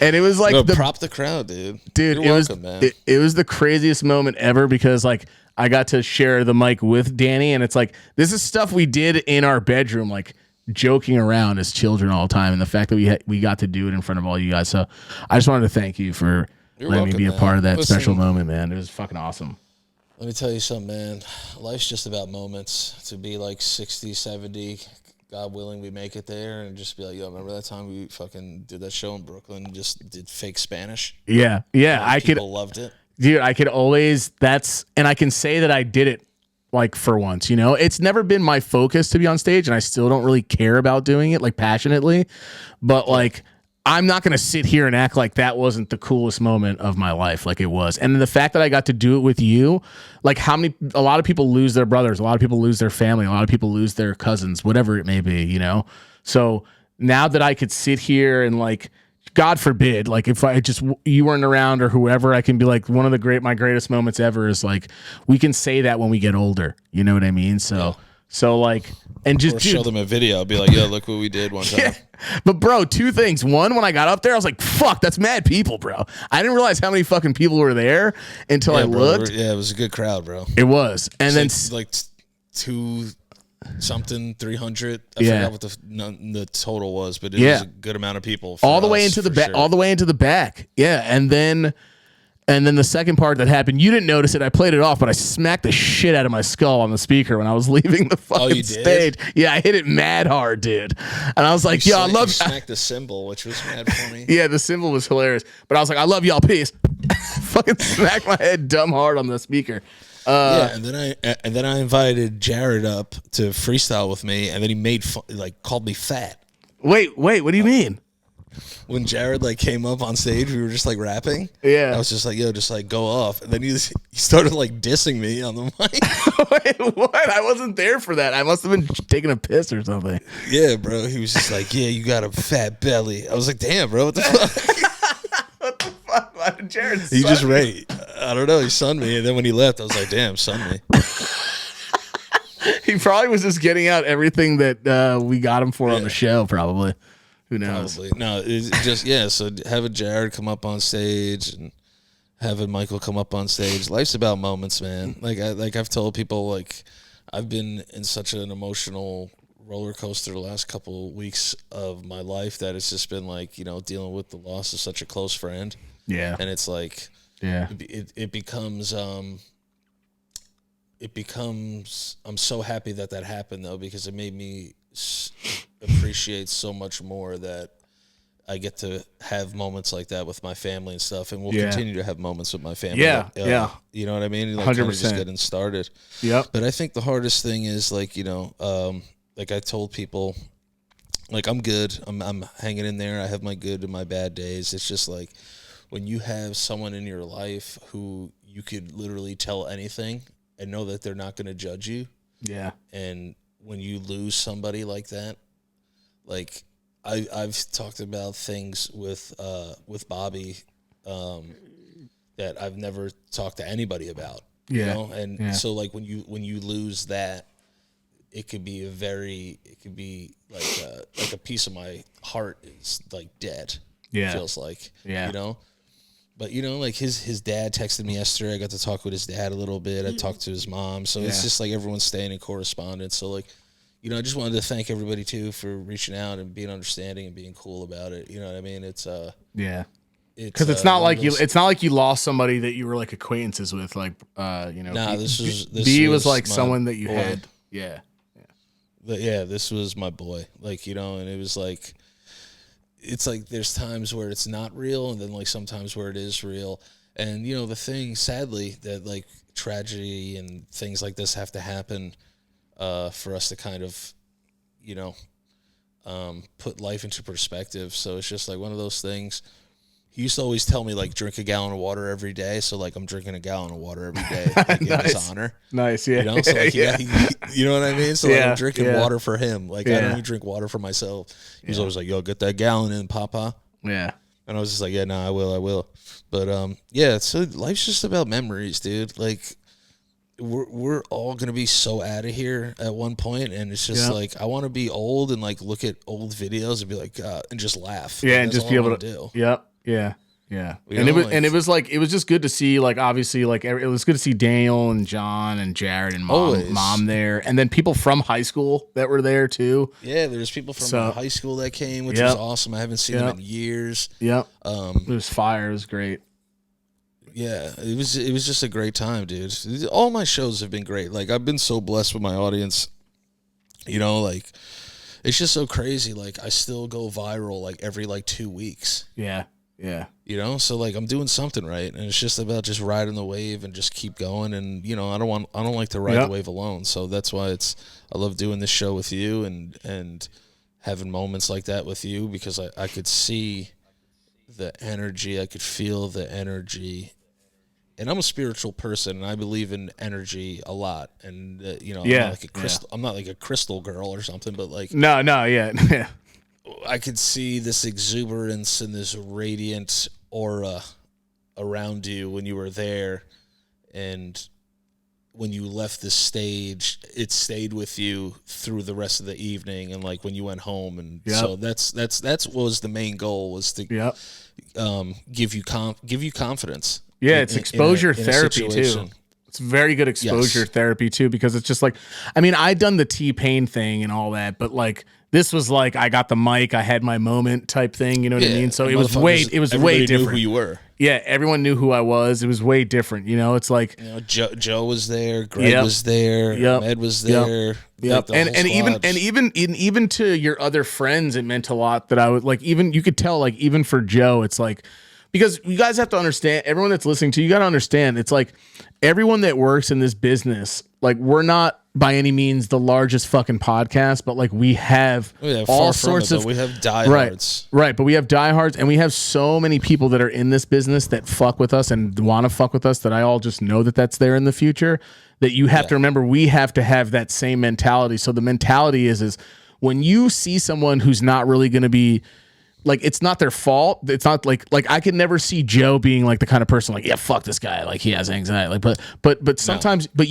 and it was like prop the crowd, dude. Dude, You're welcome, man. It was the craziest moment ever, because like I got to share the mic with Danny, and it's like this is stuff we did in our bedroom. Like joking around as children all the time, and the fact that we got to do it in front of all you guys. So I just wanted to thank you for letting me be a part of that special moment, man. It was fucking awesome. Let me tell you something, man. Life's just about moments. To be like 60, 70, God willing, we make it there, and just be like, yo, remember that time we fucking did that show in Brooklyn and just did fake Spanish? Yeah. People loved it. Dude, I could always, and I can say that I did it like for once, it's never been my focus to be on stage, and I still don't really care about doing it like passionately, but like I'm not going to sit here and act like that wasn't the coolest moment of my life. Like it was. And the fact that I got to do it with you, like a lot of people lose their brothers, a lot of people lose their family, a lot of people lose their cousins, whatever it may be, So now that I could sit here and like, God forbid, like if you weren't around or whoever, I can be like my greatest moments ever is like, we can say that when we get older. You know what I mean? So like, and just show them a video. I'll be like, yo, look what we did one time. Yeah. But bro, two things. One, when I got up there, I was like, fuck, that's mad people, bro. I didn't realize how many fucking people were there until I looked. Yeah, it was a good crowd, bro. It was. And then like 300. I forgot what the total was, but it was a good amount of people. All the way into the back. All the way into the back. Yeah. And then the second part that happened, you didn't notice it. I played it off, but I smacked the shit out of my skull on the speaker when I was leaving the fucking stage. Yeah, I hit it mad hard, dude. And I was like, I love you. Smacked the cymbal, which was mad funny. Yeah, the cymbal was hilarious. But I was like, I love y'all, peace. Fucking smacked my head dumb hard on the speaker. And then I invited Jared up to freestyle with me, and then he called me fat. Wait, what do you mean? When Jared came up on stage, we were just rapping. Yeah, I was just like, yo, just go off. And then he started dissing me on the mic. Wait, what? I wasn't there for that. I must have been taking a piss or something. Yeah, bro. He was just like, yeah, you got a fat belly. I was like, damn, bro, what the fuck? What the fuck? Why did Jared He just I don't know. He sunned me, and then when he left, I was like, damn, sun me. He probably was just getting out everything that we got him for on the show, probably. Who knows? Probably. No, it's just, so having Jared come up on stage and having Michael come up on stage, life's about moments, man. I've told people, I've been in such an emotional roller coaster the last couple of weeks of my life that it's just been dealing with the loss of such a close friend. Yeah. And it's it becomes I'm so happy that happened though, because it made me appreciate so much more that I get to have moments like that with my family and stuff, and we'll continue to have moments with my family. Yeah, you know what I mean? 100%. Just getting started. Yep. But I think the hardest thing is I told people, I'm good. I'm hanging in there. I have my good and my bad days. It's just when you have someone in your life who you could literally tell anything and know that they're not going to judge you. Yeah. And when you lose somebody like that, I've talked about things with Bobby that I've never talked to anybody about. Yeah. You know? And so when you lose that, it could be like a piece of my heart is dead. Yeah. It feels like. Yeah. But his dad texted me yesterday. I got to talk with his dad a little bit. I talked to his mom. So it's just everyone's staying in correspondence. So I just wanted to thank everybody too for reaching out and being understanding and being cool about it. You know what I mean? It's because it's not like you lost somebody that you were acquaintances with. Nah, this B was someone that you boy. had. Yeah. But this was my boy. And it was it's there's times where it's not real, and then sometimes where it is real. And the thing, sadly, that tragedy and things like this have to happen for us to kind of put life into perspective. So it's just one of those things. He used to always tell me drink a gallon of water every day. So I'm drinking a gallon of water every day in his honor. Nice, yeah. So you know what I mean? So I'm drinking water for him. I don't even drink water for myself. He was always like, "Yo, get that gallon in, Papa." Yeah. And I was just like, "Yeah, no, I will." But so life's just about memories, dude. We're all gonna be so out of here at one point, and it's just I want to be old and look at old videos and be like, and just laugh. Yeah, and just be able to do. Yep. Yeah. Yeah. You And know, it was just good to see, like, obviously, like, it was good to see Daniel and John and Jared and mom there, and then people from high school that were there too. Yeah, there's people from high school that came, which was awesome. I haven't seen them in years. Yep. It was fire. It was great. Yeah, it was just a great time, dude. All my shows have been great. Like, I've been so blessed with my audience. You know, like, it's just so crazy. Like, I still go viral like every like 2 weeks. Yeah. Yeah. You know, so like I'm doing something right, and it's just about just riding the wave and just keep going. And you know, I don't like to ride the wave alone. So that's why I love doing this show with you and having moments like that with you, because I could see the energy, I could feel the energy. And I'm a spiritual person, and I believe in energy a lot. And you know, I'm not like a crystal girl or something, but like yeah. I could see this exuberance and this radiant aura around you when you were there, and when you left the stage, it stayed with you through the rest of the evening, and like when you went home. And so that's what was the main goal, was to give you confidence. Yeah, it's exposure therapy too. It's very good exposure therapy too, because it's just like, I mean, I'd done the T-Pain thing and all that, but like, this was like, I got the mic, I had my moment type thing. You know what I mean? So it was way different. Knew who you were. Yeah, everyone knew who I was. It was way different. You know, it's like, you know, Joe was there, Greg was there, Ed was there. Yep. Like even to your other friends, it meant a lot that I would like, even you could tell, like, even for Joe, it's like, because you guys have to understand, everyone that's listening to you got to understand, it's like everyone that works in this business, like, we're not by any means the largest fucking podcast, but like we have all sorts of, we have diehards, right? But we have diehards, and we have so many people that are in this business that fuck with us and want to fuck with us, that I all just know that that's there in the future. That you have to remember, we have to have that same mentality. So the mentality is when you see someone who's not really going to be, like, it's not their fault. It's not like I could never see Joe being like the kind of person like, yeah, fuck this guy, like he has anxiety. Like, but sometimes, but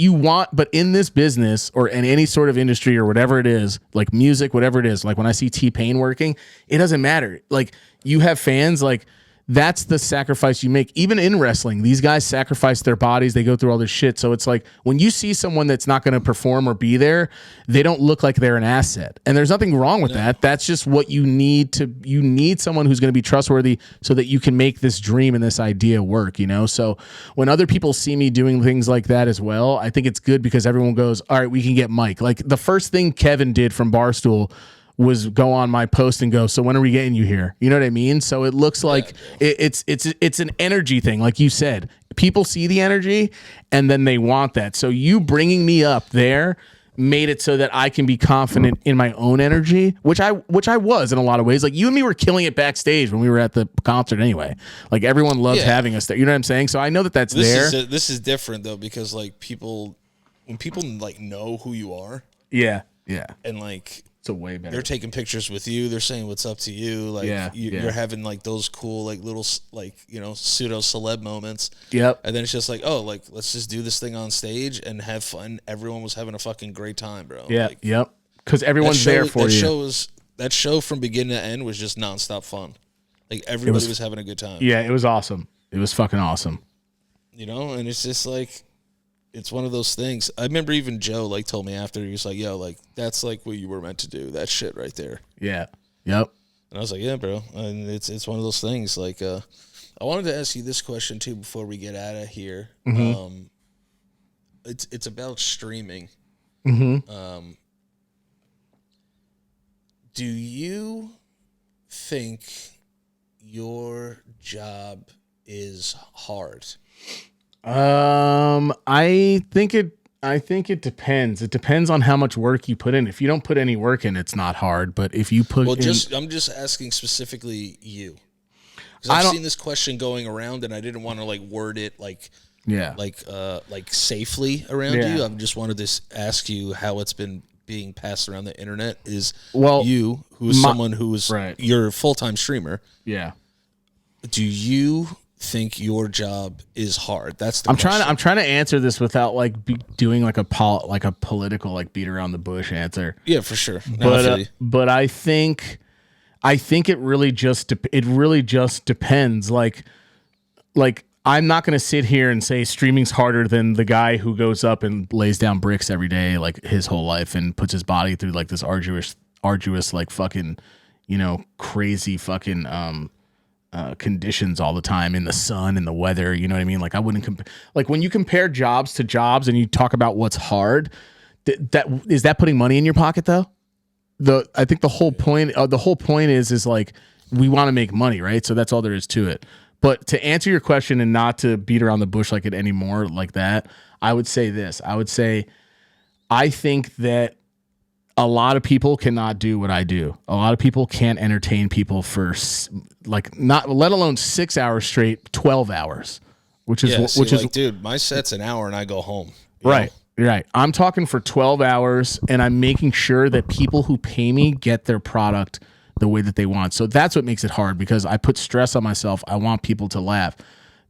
in this business or in any sort of industry or whatever it is, like music, whatever it is, like when I see T-Pain working, it doesn't matter. Like, you have fans, like, that's the sacrifice you make. Even in wrestling, these guys sacrifice their bodies. They go through all this shit. So it's like, when you see someone that's not going to perform or be there, they don't look like they're an asset. And there's nothing wrong with that. That's just what you need you need someone who's going to be trustworthy so that you can make this dream and this idea work, you know? So when other people see me doing things like that as well, I think it's good, because everyone goes, all right, we can get Mike. Like, the first thing Kevin did from Barstool was go on my post and go, so when are we getting you here? You know what I mean? So it looks like it's an energy thing. Like you said, people see the energy and then they want that. So you bringing me up there made it so that I can be confident in my own energy, which I was in a lot of ways. Like, you and me were killing it backstage when we were at the concert anyway. Like, everyone loved having us there. You know what I'm saying? So I know that that's there. This is different though, because like when people like know who you are. Yeah. And like, it's a way better. They're taking pictures with you. They're saying what's up to you. Like, you're having like those cool, like little, like, you know, pseudo celeb moments. Yep. And then it's just like, oh, like, let's just do this thing on stage and have fun. Everyone was having a fucking great time, bro. Yeah. Like, yep. Because everyone's there for you. That show from beginning to end was just nonstop fun. Like, everybody was having a good time. Yeah, it was awesome. It was fucking awesome. You know, and it's just like, it's one of those things. I remember even Joe like told me after, he was like, yo, like, that's like what you were meant to do. That shit right there. Yeah. Yep. And I was like, yeah, bro. And it's one of those things. Like, I wanted to ask you this question too before we get out of here. Mm-hmm. It's about streaming. Mm-hmm. Do you think your job is hard? I think it depends. It depends on how much work you put in. If you don't put any work in, it's not hard. But if you put I'm just asking specifically you. Because I've seen this question going around, and I didn't want to like word it like safely around you. I just wanted to ask you how it's been being passed around the internet. You, who's someone who's you're a full-time streamer. Yeah. Do you think your job is hard? That's the question. I'm trying to answer this without like doing like a political like beat around the bush answer. Yeah, for sure. But I think it really just depends. Like, like I'm not going to sit here and say streaming's harder than the guy who goes up and lays down bricks every day, like his whole life, and puts his body through like this arduous, like fucking, crazy fucking, conditions all the time in the sun and the weather. You know what I mean? Like I wouldn't like when you compare jobs to jobs and you talk about what's hard, is that putting money in your pocket though? I think the whole point is like, we want to make money, right? So that's all there is to it. But to answer your question and not to beat around the bush like it anymore like that, I would say this. I think that a lot of people cannot do what I do. A lot of people can't entertain people for not let alone 6 hours straight, 12 hours, which is dude, my set's an hour and I go home. Right. Right. I'm talking for 12 hours and I'm making sure that people who pay me get their product the way that they want. So that's what makes it hard, because I put stress on myself. I want people to laugh.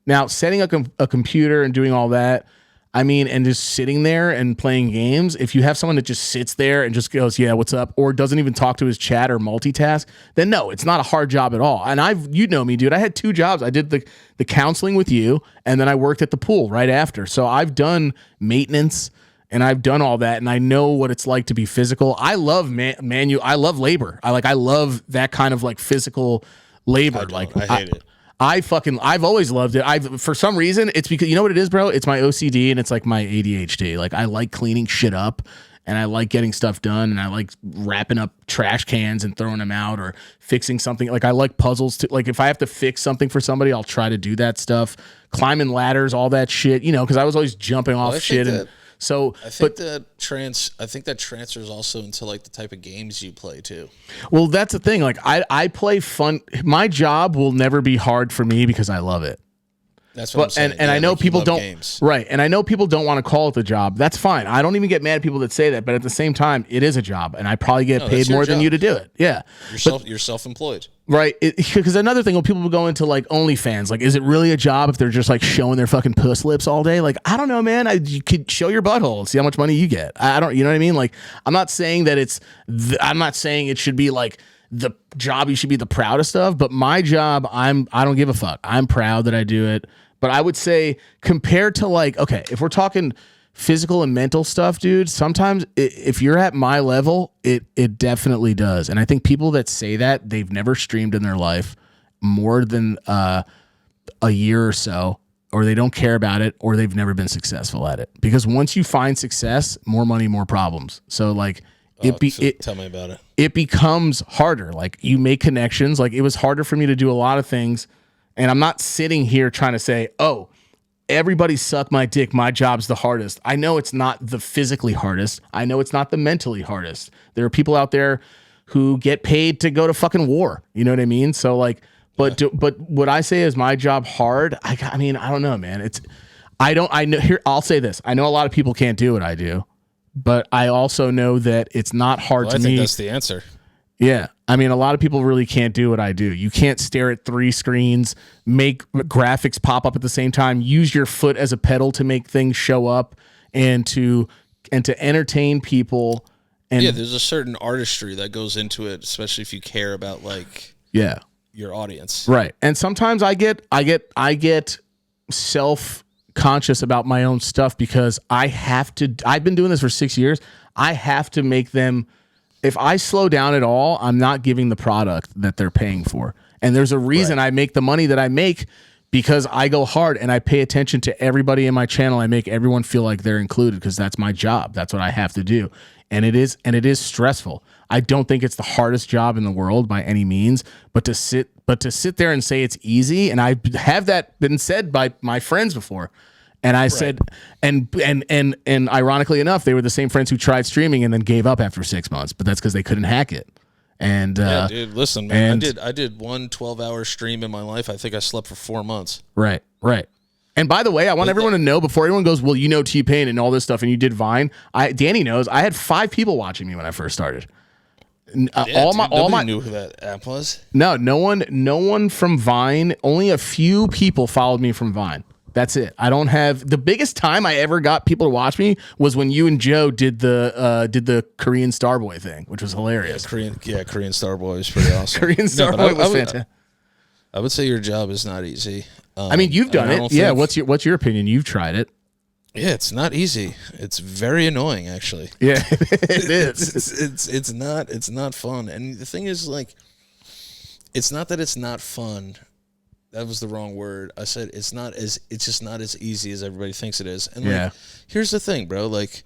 Now, setting up a computer and doing all that, I mean, and just sitting there and playing games, if you have someone that just sits there and just goes, yeah, what's up, or doesn't even talk to his chat or multitask, then no, it's not a hard job at all. And you know me, dude, I had 2 jobs. I did the counseling with you, and then I worked at the pool right after. So I've done maintenance and I've done all that, and I know what it's like to be physical. I love I love labor. I love that kind of like physical labor. I hate it. I've always loved it. For some reason, it's because, you know what it is, bro? It's my OCD and it's like my ADHD. Like I like cleaning shit up and I like getting stuff done and I like wrapping up trash cans and throwing them out or fixing something. Like I like puzzles too. Like if I have to fix something for somebody, I'll try to do that stuff. Climbing ladders, all that shit, because I was always jumping off shit. I think that transfers also into like the type of games you play too. Well, that's the thing. Like I play fun. My job will never be hard for me because I love it. That's what I'm saying. And I know people don't games. Right. And I know people don't want to call it the job. That's fine. I don't even get mad at people that say that. But at the same time, it is a job, and I probably get paid more than you to do it. Yeah. You're self-employed. Right. Because another thing, when people go into like OnlyFans, like, is it really a job if they're just like showing their fucking puss lips all day? Like, I don't know, man. You could show your butthole and see how much money you get. I don't, you know what I mean? Like, I'm not saying that I'm not saying it should be like the job you should be the proudest of, but my job, I don't give a fuck. I'm proud that I do it. But I would say, compared to like, okay, if we're talking physical and mental stuff, dude, sometimes if you're at my level, it definitely does. And I think people that say that, they've never streamed in their life more than a year or so, or they don't care about it, or they've never been successful at it. Because once you find success, more money, more problems. So like, tell me about it. It becomes harder. Like you make connections. Like it was harder for me to do a lot of things. And I'm not sitting here trying to say, oh, everybody suck my dick. My job's the hardest. I know it's not the physically hardest. I know it's not the mentally hardest. There are people out there who get paid to go to fucking war. You know what I mean? So like, but what I say is my job hard. I mean, I don't know, man. I know here. I'll say this. I know a lot of people can't do what I do, but I also know that it's not hard to me. I think that's the answer. Yeah. I mean, a lot of people really can't do what I do. You can't stare at 3 screens, make graphics pop up at the same time, use your foot as a pedal to make things show up and to entertain people. And yeah, there's a certain artistry that goes into it, especially if you care about like your audience. Right. And sometimes I get self-conscious about my own stuff because I've been doing this for 6 years. I have to make them. If I slow down at all, I'm not giving the product that they're paying for. And there's a reason I make the money that I make, because I go hard and I pay attention to everybody in my channel. I make everyone feel like they're included because that's my job. That's what I have to do. And it is stressful. I don't think it's the hardest job in the world by any means, but to sit there and say it's easy, and I have that been said by my friends before. And I said, and ironically enough, they were the same friends who tried streaming and then gave up after 6 months, but that's because they couldn't hack it. And yeah, dude, listen, man, I did one 12-hour stream in my life. I think I slept for 4 months. Right. And by the way, I want everyone to know, before everyone goes, well, you know, T-Pain and all this stuff, and you did Vine. Danny knows I had 5 people watching me when I first started. Nobody knew who that app was. No one from Vine. Only a few people followed me from Vine. That's it. I don't have the biggest time I ever got people to watch me was when you and Joe did the Korean Starboy thing, which was hilarious. Korean Starboy was pretty awesome. Korean Starboy was fantastic. I would say your job is not easy. I mean, you've done it. Yeah. What's your opinion? You've tried it. Yeah, it's not easy. It's very annoying, actually. Yeah, it is. It's not fun. And the thing is, like, it's not that it's not fun. That was the wrong word. I said it's just not as easy as everybody thinks it is. And like, here's the thing, bro. Like,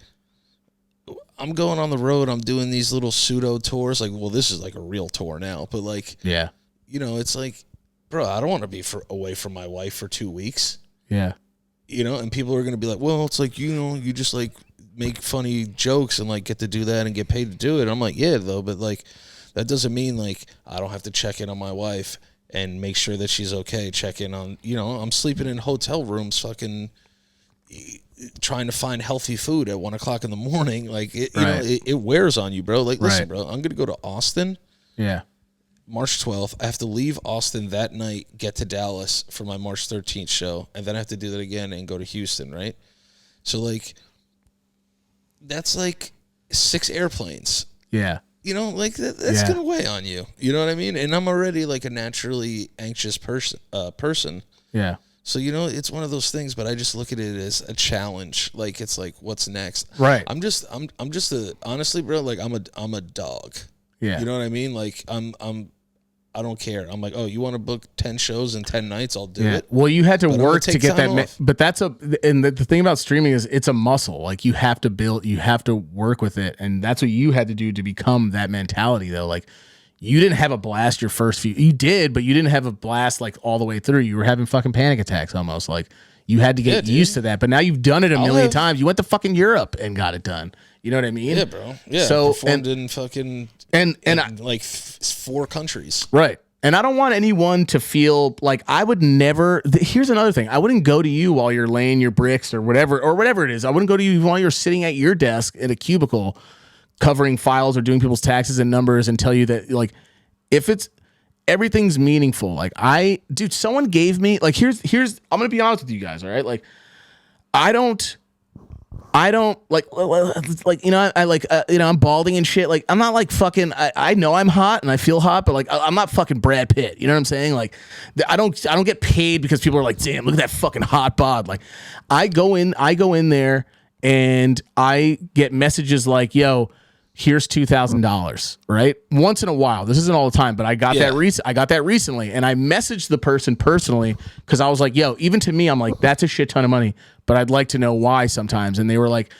I'm going on the road. I'm doing these little pseudo tours. Like, well, this is like a real tour now. But like, yeah, you know, it's like, bro, I don't want to be away from my wife for 2 weeks. Yeah. You know, and people are going to be like, well, it's like, you know, you just like make funny jokes and like get to do that and get paid to do it. I'm like, yeah, though, but like that doesn't mean like I don't have to check in on my wife and make sure that she's okay. Check in on, you know, I'm sleeping in hotel rooms, fucking trying to find healthy food at 1 o'clock in the morning. Like, you know, it wears on you, bro. Like, listen, bro, I'm going to go to Austin. Yeah. March 12th. I have to leave Austin that night, get to Dallas for my March 13th show, and then I have to do that again and go to Houston, right? So, like, that's like 6 airplanes. Yeah. You know, like, that's going to weigh on you. You know what I mean? And I'm already, like, a naturally anxious person. Yeah. So, you know, it's one of those things, but I just look at it as a challenge. Like, it's like, what's next? Right. Honestly, bro, like, I'm a dog. Yeah. You know what I mean? Like, I don't care. I'm like, oh, you want to book 10 shows in 10 nights? I'll do it. Well, you had to work to get that. But the thing about streaming is it's a muscle. Like, you have to work with it. And that's what you had to do to become that mentality, though. Like, you didn't have a blast your first few. You did, but you didn't have a blast like all the way through. You were having fucking panic attacks almost. Like, you had to get used to that. But now you've done it a million times. You went to fucking Europe and got it done. You know what I mean? Yeah, bro. Yeah. So performed in fucking like 4 countries. Right. And I don't want anyone to feel like I would never. Here's another thing. I wouldn't go to you while you're laying your bricks or whatever it is. I wouldn't go to you while you're sitting at your desk in a cubicle covering files or doing people's taxes and numbers and tell you that, like, if it's everything's meaningful. Like, someone gave me, like, here's I'm going to be honest with you guys. All right. Like, I don't like, you know, I like, you know, I'm balding and shit. Like, I'm not like fucking, I know I'm hot and I feel hot, but like, I'm not fucking Brad Pitt. You know what I'm saying? Like, I don't get paid because people are like, damn, look at that fucking hot bod. Like, I go in there and I get messages like, yo, here's $2,000, right? Once in a while. This isn't all the time, but I got that recently, and I messaged the person personally because I was like, yo, even to me, I'm like, that's a shit ton of money, but I'd like to know why sometimes. And they were like,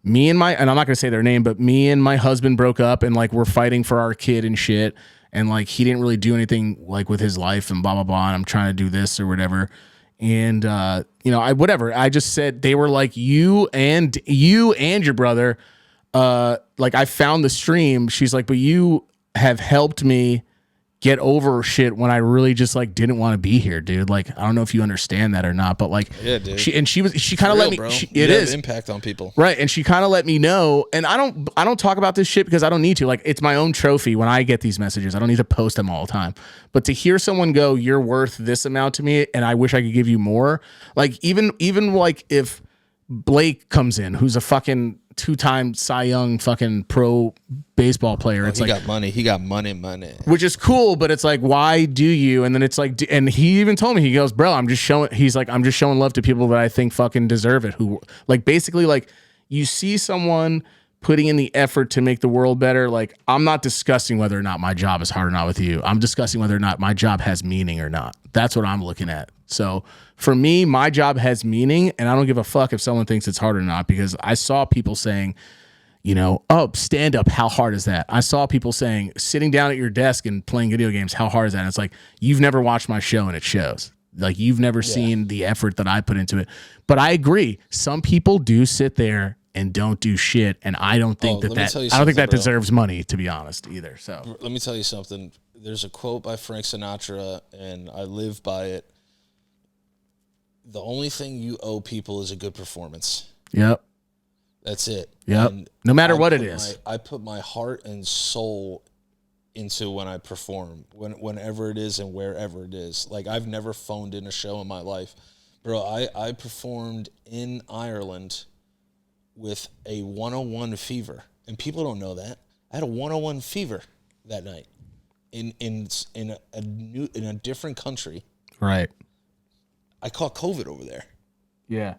and I'm not gonna say their name, but me and my husband broke up, and like we're fighting for our kid and shit, and like he didn't really do anything like with his life and blah blah blah, and I'm trying to do this or whatever. And you know, I just said, they were like, you and your brother, like, I found the stream. She's like, but you have helped me get over shit when I really just like didn't want to be here, dude. Like, I don't know if you understand that or not, but like, yeah, dude. She kind of let me, it is impact on people. Right. And she kind of let me know, and I don't talk about this shit because I don't need to. Like, it's my own trophy when I get these messages. I don't need to post them all the time, but to hear someone go, you're worth this amount to me, and I wish I could give you more. Like, even like if Blake comes in, who's a fucking 2-time Cy Young fucking pro baseball player. It's he got money. He got money. Which is cool, but it's like, why do you? And then it's like, and he even told me, he goes, bro, I'm just showing love to people that I think fucking deserve it. Who, like, basically, like, you see someone putting in the effort to make the world better. Like, I'm not discussing whether or not my job is hard or not with you. I'm discussing whether or not my job has meaning or not. That's what I'm looking at. So for me, my job has meaning, and I don't give a fuck if someone thinks it's hard or not, because I saw people saying, you know, oh, stand up, how hard is that? I saw people saying, sitting down at your desk and playing video games, how hard is that? And it's like, you've never watched my show, and it shows. Like, you've never seen the effort that I put into it. But I agree. Some people do sit there and don't do shit, and I don't think that deserves money, to be honest, either. So let me tell you something. There's a quote by Frank Sinatra, and I live by it. The only thing you owe people is a good performance. Yep. That's it. Yep. And no matter what it is. I put my heart and soul into when I perform, whenever it is and wherever it is. Like, I've never phoned in a show in my life. Bro, I performed in Ireland with a 101 fever. And people don't know that. I had a 101 fever that night in a different country. Right. I caught COVID over there. Yeah.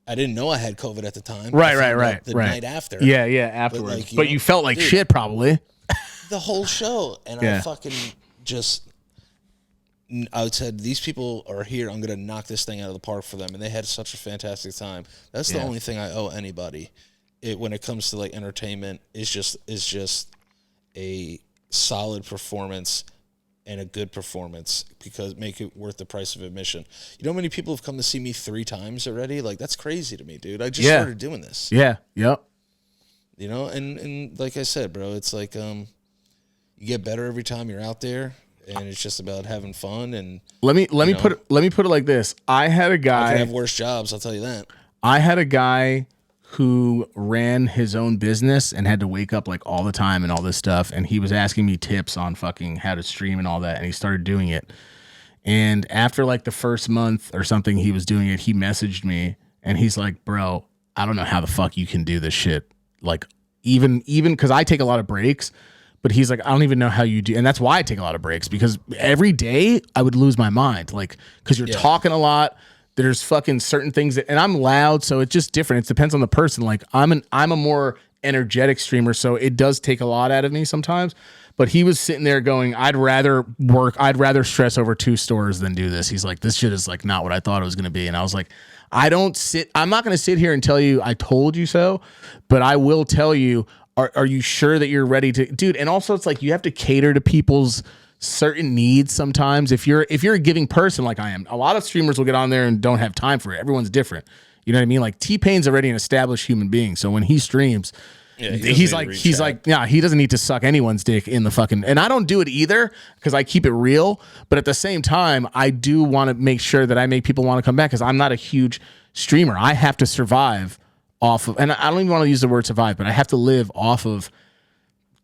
I didn't know I had COVID at the time. Right. The night after. Yeah, afterwards. But you felt like shit probably. The whole show. And I fucking just, I said, these people are here. I'm going to knock this thing out of the park for them. And they had such a fantastic time. That's the only thing I owe anybody. When it comes to like entertainment, is just a solid performance and a good performance, because make it worth the price of admission. You know how many people have come to see me 3 times already? Like, that's crazy to me, dude. I just started doing this. Yeah. Yep. You know, and like I said, bro, it's like you get better every time you're out there, and it's just about having fun. And let me put it like this. I had a guy. I could have worse jobs, I'll tell you that. I had a guy who ran his own business and had to wake up like all the time and all this stuff. And he was asking me tips on fucking how to stream and all that. And he started doing it. And after like the first month or something he was doing it, he messaged me and he's like, bro, I don't know how the fuck you can do this shit. Like even because I take a lot of breaks, but he's like, I don't even know how you do. And that's why I take a lot of breaks, because every day I would lose my mind. Like, because you're talking a lot. There's fucking certain things that, and I'm loud, so it's just different. It depends on the person. Like I'm a more energetic streamer, so it does take a lot out of me sometimes. But he was sitting there going, I'd rather stress over 2 stores than do this. He's like, this shit is like not what I thought it was going to be. And I was like, I'm not going to sit here and tell you I told you so, but I will tell you, are you sure that you're ready to, dude? And also it's like, you have to cater to people's certain needs sometimes. If you're a giving person like I am, a lot of streamers will get on there and don't have time for it. Everyone's different. You know what I mean? Like T-Pain's already an established human being, so when he streams, he's like, yeah, he doesn't need to suck anyone's dick in the fucking. And I don't do it either, because I keep it real. But at the same time, I do want to make sure that I make people want to come back, because I'm not a huge streamer. I have to survive off of, and I don't even want to use the word survive, but I have to live off of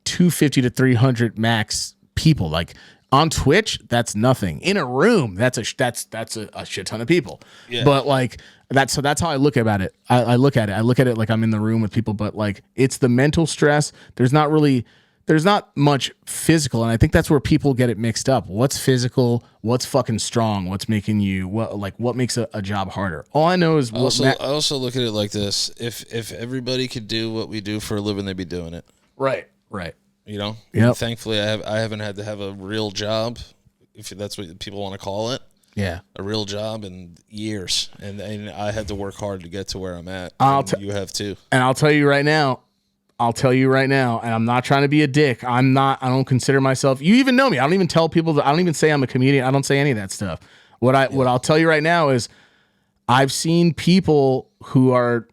250 to 300 max people. Like on Twitch, that's nothing. In a room, that's a shit ton of people. Yeah. But like that's how I look about it. I look at it like I'm in the room with people, but like it's the mental stress. There's not much physical, and I think that's where people get it mixed up. What's physical? What's fucking strong? What's making you what makes a job harder? All I know is I also look at it like this: if everybody could do what we do for a living, they'd be doing it. Right. You know, Thankfully, I haven't had to have a real job, if that's what people want to call it. Yeah, a real job in years, and I had to work hard to get to where I'm at. You have too. And I'll tell you right now, and I'm not trying to be a dick. I don't consider myself. You even know me. I don't even tell people that. I don't even say I'm a comedian. I don't say any of that stuff. What I'll tell you right now is, I've seen people who are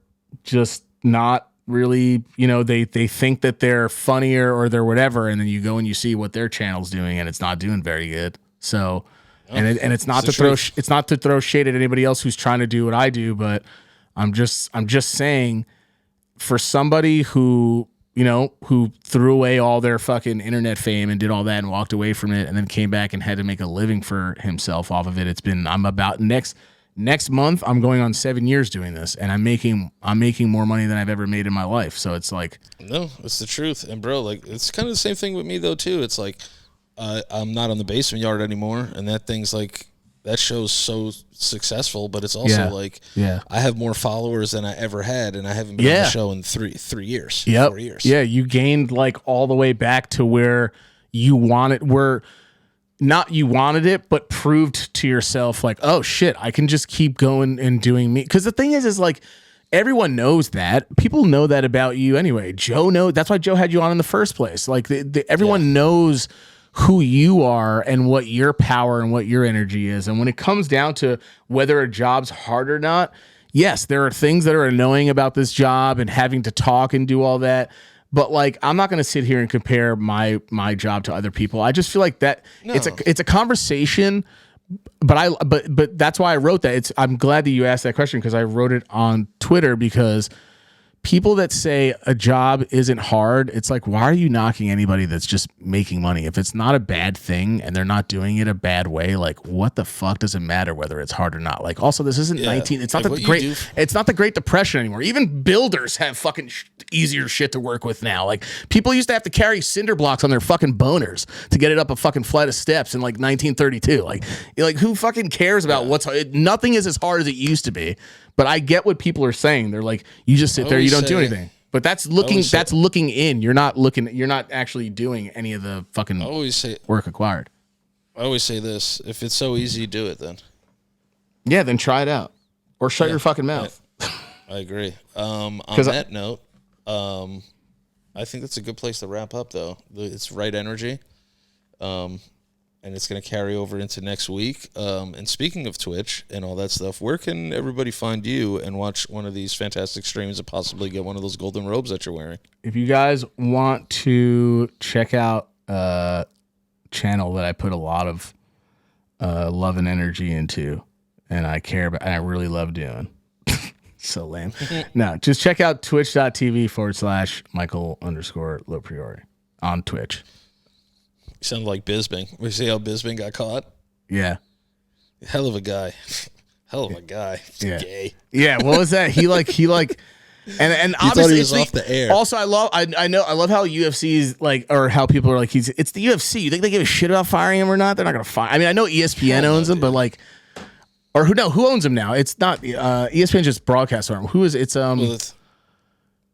just not really, you know, they think that they're funnier or they're whatever, and then you go and you see what their channel's doing, and it's not doing very good. So, and it's not to throw shade at anybody else who's trying to do what I do, but I'm just saying, for somebody who, you know, who threw away all their fucking internet fame and did all that and walked away from it and then came back and had to make a living for himself off of it. I'm about next month, I'm going on 7 years doing this, and I'm making more money than I've ever made in my life. So it's like, no, it's the truth. And bro, like, it's kind of the same thing with me though too. It's like, I'm not on the basement yard anymore, and that thing's like, that show's so successful, but it's also I have more followers than I ever had, and I haven't been on the show in 3 years, 4 years. Yeah, you gained like all the way back to where you wanted, not you wanted it, but proved to yourself like, oh shit, I can just keep going and doing me. Because the thing is like, everyone knows that. People know that about you anyway. Joe knows. That's why Joe had you on in the first place. Like everyone knows who you are and what your power and what your energy is. And when it comes down to whether a job's hard or not, yes, there are things that are annoying about this job and having to talk and do all that. But like, I'm not going to sit here and compare my job to other people. I just feel like that it's a conversation. But that's why I wrote that. I'm glad that you asked that question, because I wrote it on Twitter, because people that say a job isn't hard, it's like, why are you knocking anybody that's just making money? If it's not a bad thing and they're not doing it a bad way, like what the fuck does it matter whether it's hard or not? Like also this isn't 19, it's not it's not the Great Depression anymore. Even builders have fucking easier shit to work with now. Like people used to have to carry cinder blocks on their fucking boners to get it up a fucking flight of steps in like 1932. Like who fucking cares about nothing is as hard as it used to be. But I get what people are saying. They're like, you just sit there, you don't do anything. But that's looking in. You're not actually doing any of the fucking work acquired. I always say this: if it's so easy, do it then. Yeah, then try it out, or shut your fucking mouth. I agree. On that note, I think that's a good place to wrap up. Though it's right energy. And it's going to carry over into next week. And speaking of Twitch and all that stuff, where can everybody find you and watch one of these fantastic streams and possibly get one of those golden robes that you're wearing? If you guys want to check out a channel that I put a lot of love and energy into, and I care about, and I really love doing. So lame. No, just check out twitch.tv/Michael_LoPriore on Twitch. You sound like Bisbing. We see how Bisbing got caught? Yeah. Hell of a guy. Hell of a guy. Yeah. Gay. Yeah, what was that? He and obviously he was off the air. Also, I love how UFC's like, or how people are like, it's the UFC. You think they give a shit about firing him or not? They're not gonna fire. I mean, I know ESPN owns him, but like, or who owns him now? It's not ESPN, just broadcast arm. Who is it's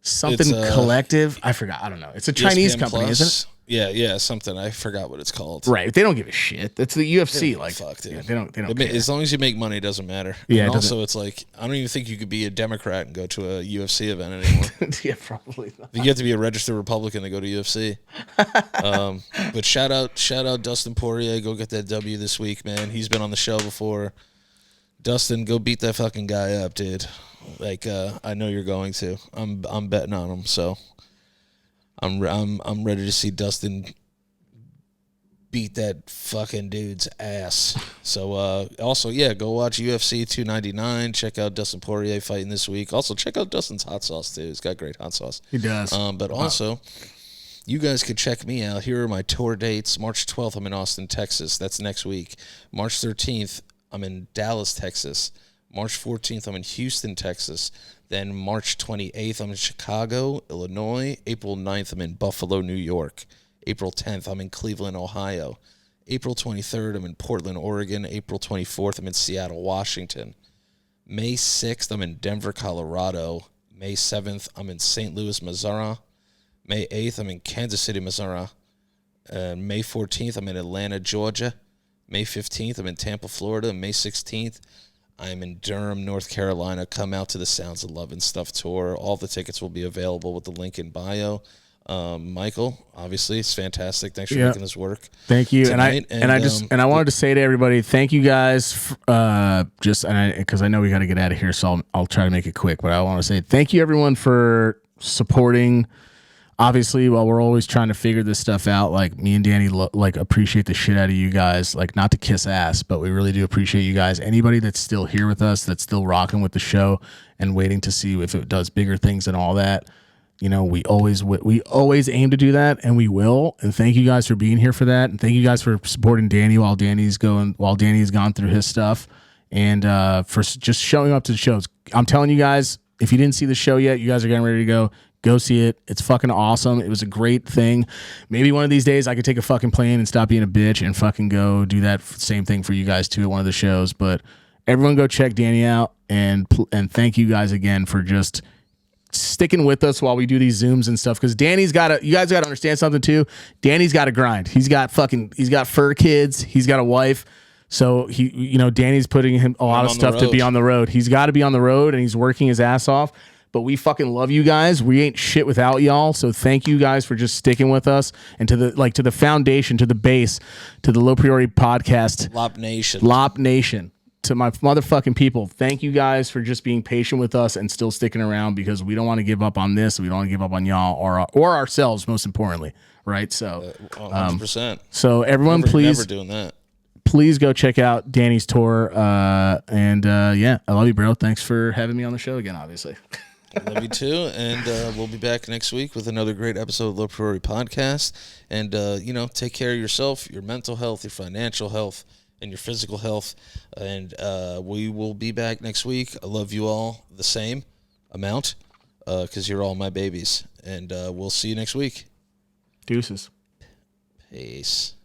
something collective? I forgot. I don't know. It's a Chinese company, isn't it? Yeah, something. I forgot what it's called. Right. They don't give a shit. That's the UFC. Like, fuck, dude. Yeah, they don't care. As long as you make money, it doesn't matter. Yeah. And also, it's like, I don't even think you could be a Democrat and go to a UFC event anymore. Yeah, probably not. You have to be a registered Republican to go to UFC. But shout out Dustin Poirier. Go get that W this week, man. He's been on the show before. Dustin, go beat that fucking guy up, dude. Like, I know you're going to. I'm betting on him, so. I'm ready to see Dustin beat that fucking dude's ass. So also, yeah, go watch UFC 299. Check out Dustin Poirier fighting this week. Also, check out Dustin's hot sauce too. He's got great hot sauce. He does. But also, you guys could check me out. Here are my tour dates. March 12th, I'm in Austin, Texas. That's next week. March 13th, I'm in Dallas, Texas. March 14th, I'm in Houston, Texas. Then March 28th, I'm in Chicago, Illinois. April 9th, I'm in Buffalo, New York. April 10th, I'm in Cleveland, Ohio. April 23rd, I'm in Portland, Oregon. April 24th, I'm in Seattle, Washington. May 6th, I'm in Denver, Colorado. May 7th, I'm in St. Louis, Missouri. May 8th, I'm in Kansas City, Missouri. May 14th, I'm in Atlanta, Georgia. May 15th, I'm in Tampa, Florida. May 16th, I'm in Durham, North Carolina. Come out to the Sounds of Love and Stuff tour. All the tickets will be available with the link in bio. Michael, obviously, it's fantastic. Thanks for making this work. Thank you. Tonight. And I wanted to say to everybody, thank you guys. Because I know we got to get out of here, so I'll try to make it quick. But I want to say thank you, everyone, for supporting. Obviously, while we're always trying to figure this stuff out, like me and Danny, appreciate the shit out of you guys. Like, not to kiss ass, but we really do appreciate you guys. Anybody that's still here with us, that's still rocking with the show and waiting to see if it does bigger things and all that. You know, we always aim to do that, and we will. And thank you guys for being here for that, and thank you guys for supporting Danny while Danny's gone through his stuff, and for just showing up to the shows. I'm telling you guys, if you didn't see the show yet, you guys are getting ready to go. Go see it. It's fucking awesome. It was a great thing. Maybe one of these days I could take a fucking plane and stop being a bitch and fucking go do that same thing for you guys too at one of the shows. But everyone go check Danny out, and thank you guys again for just sticking with us while we do these Zooms and stuff. Because you guys got to understand something too. Danny's got to grind. He's got fur kids. He's got a wife. So Danny's putting him a lot of stuff to be on the road. He's got to be on the road, and he's working his ass off. But we fucking love you guys. We ain't shit without y'all. So thank you guys for just sticking with us, and to the foundation, to the base, to the LoPriore podcast. Lop Nation. To my motherfucking people. Thank you guys for just being patient with us and still sticking around, because we don't want to give up on this. We don't want to give up on y'all or ourselves, most importantly. Right? So 100%. So everyone, please. Never doing that. Please go check out Danny's tour. I love you, bro. Thanks for having me on the show again, obviously. Love you too. And we'll be back next week with another great episode of LoPriore podcast. And, take care of yourself, your mental health, your financial health, and your physical health. And we will be back next week. I love you all the same amount because you're all my babies. And we'll see you next week. Deuces. Peace.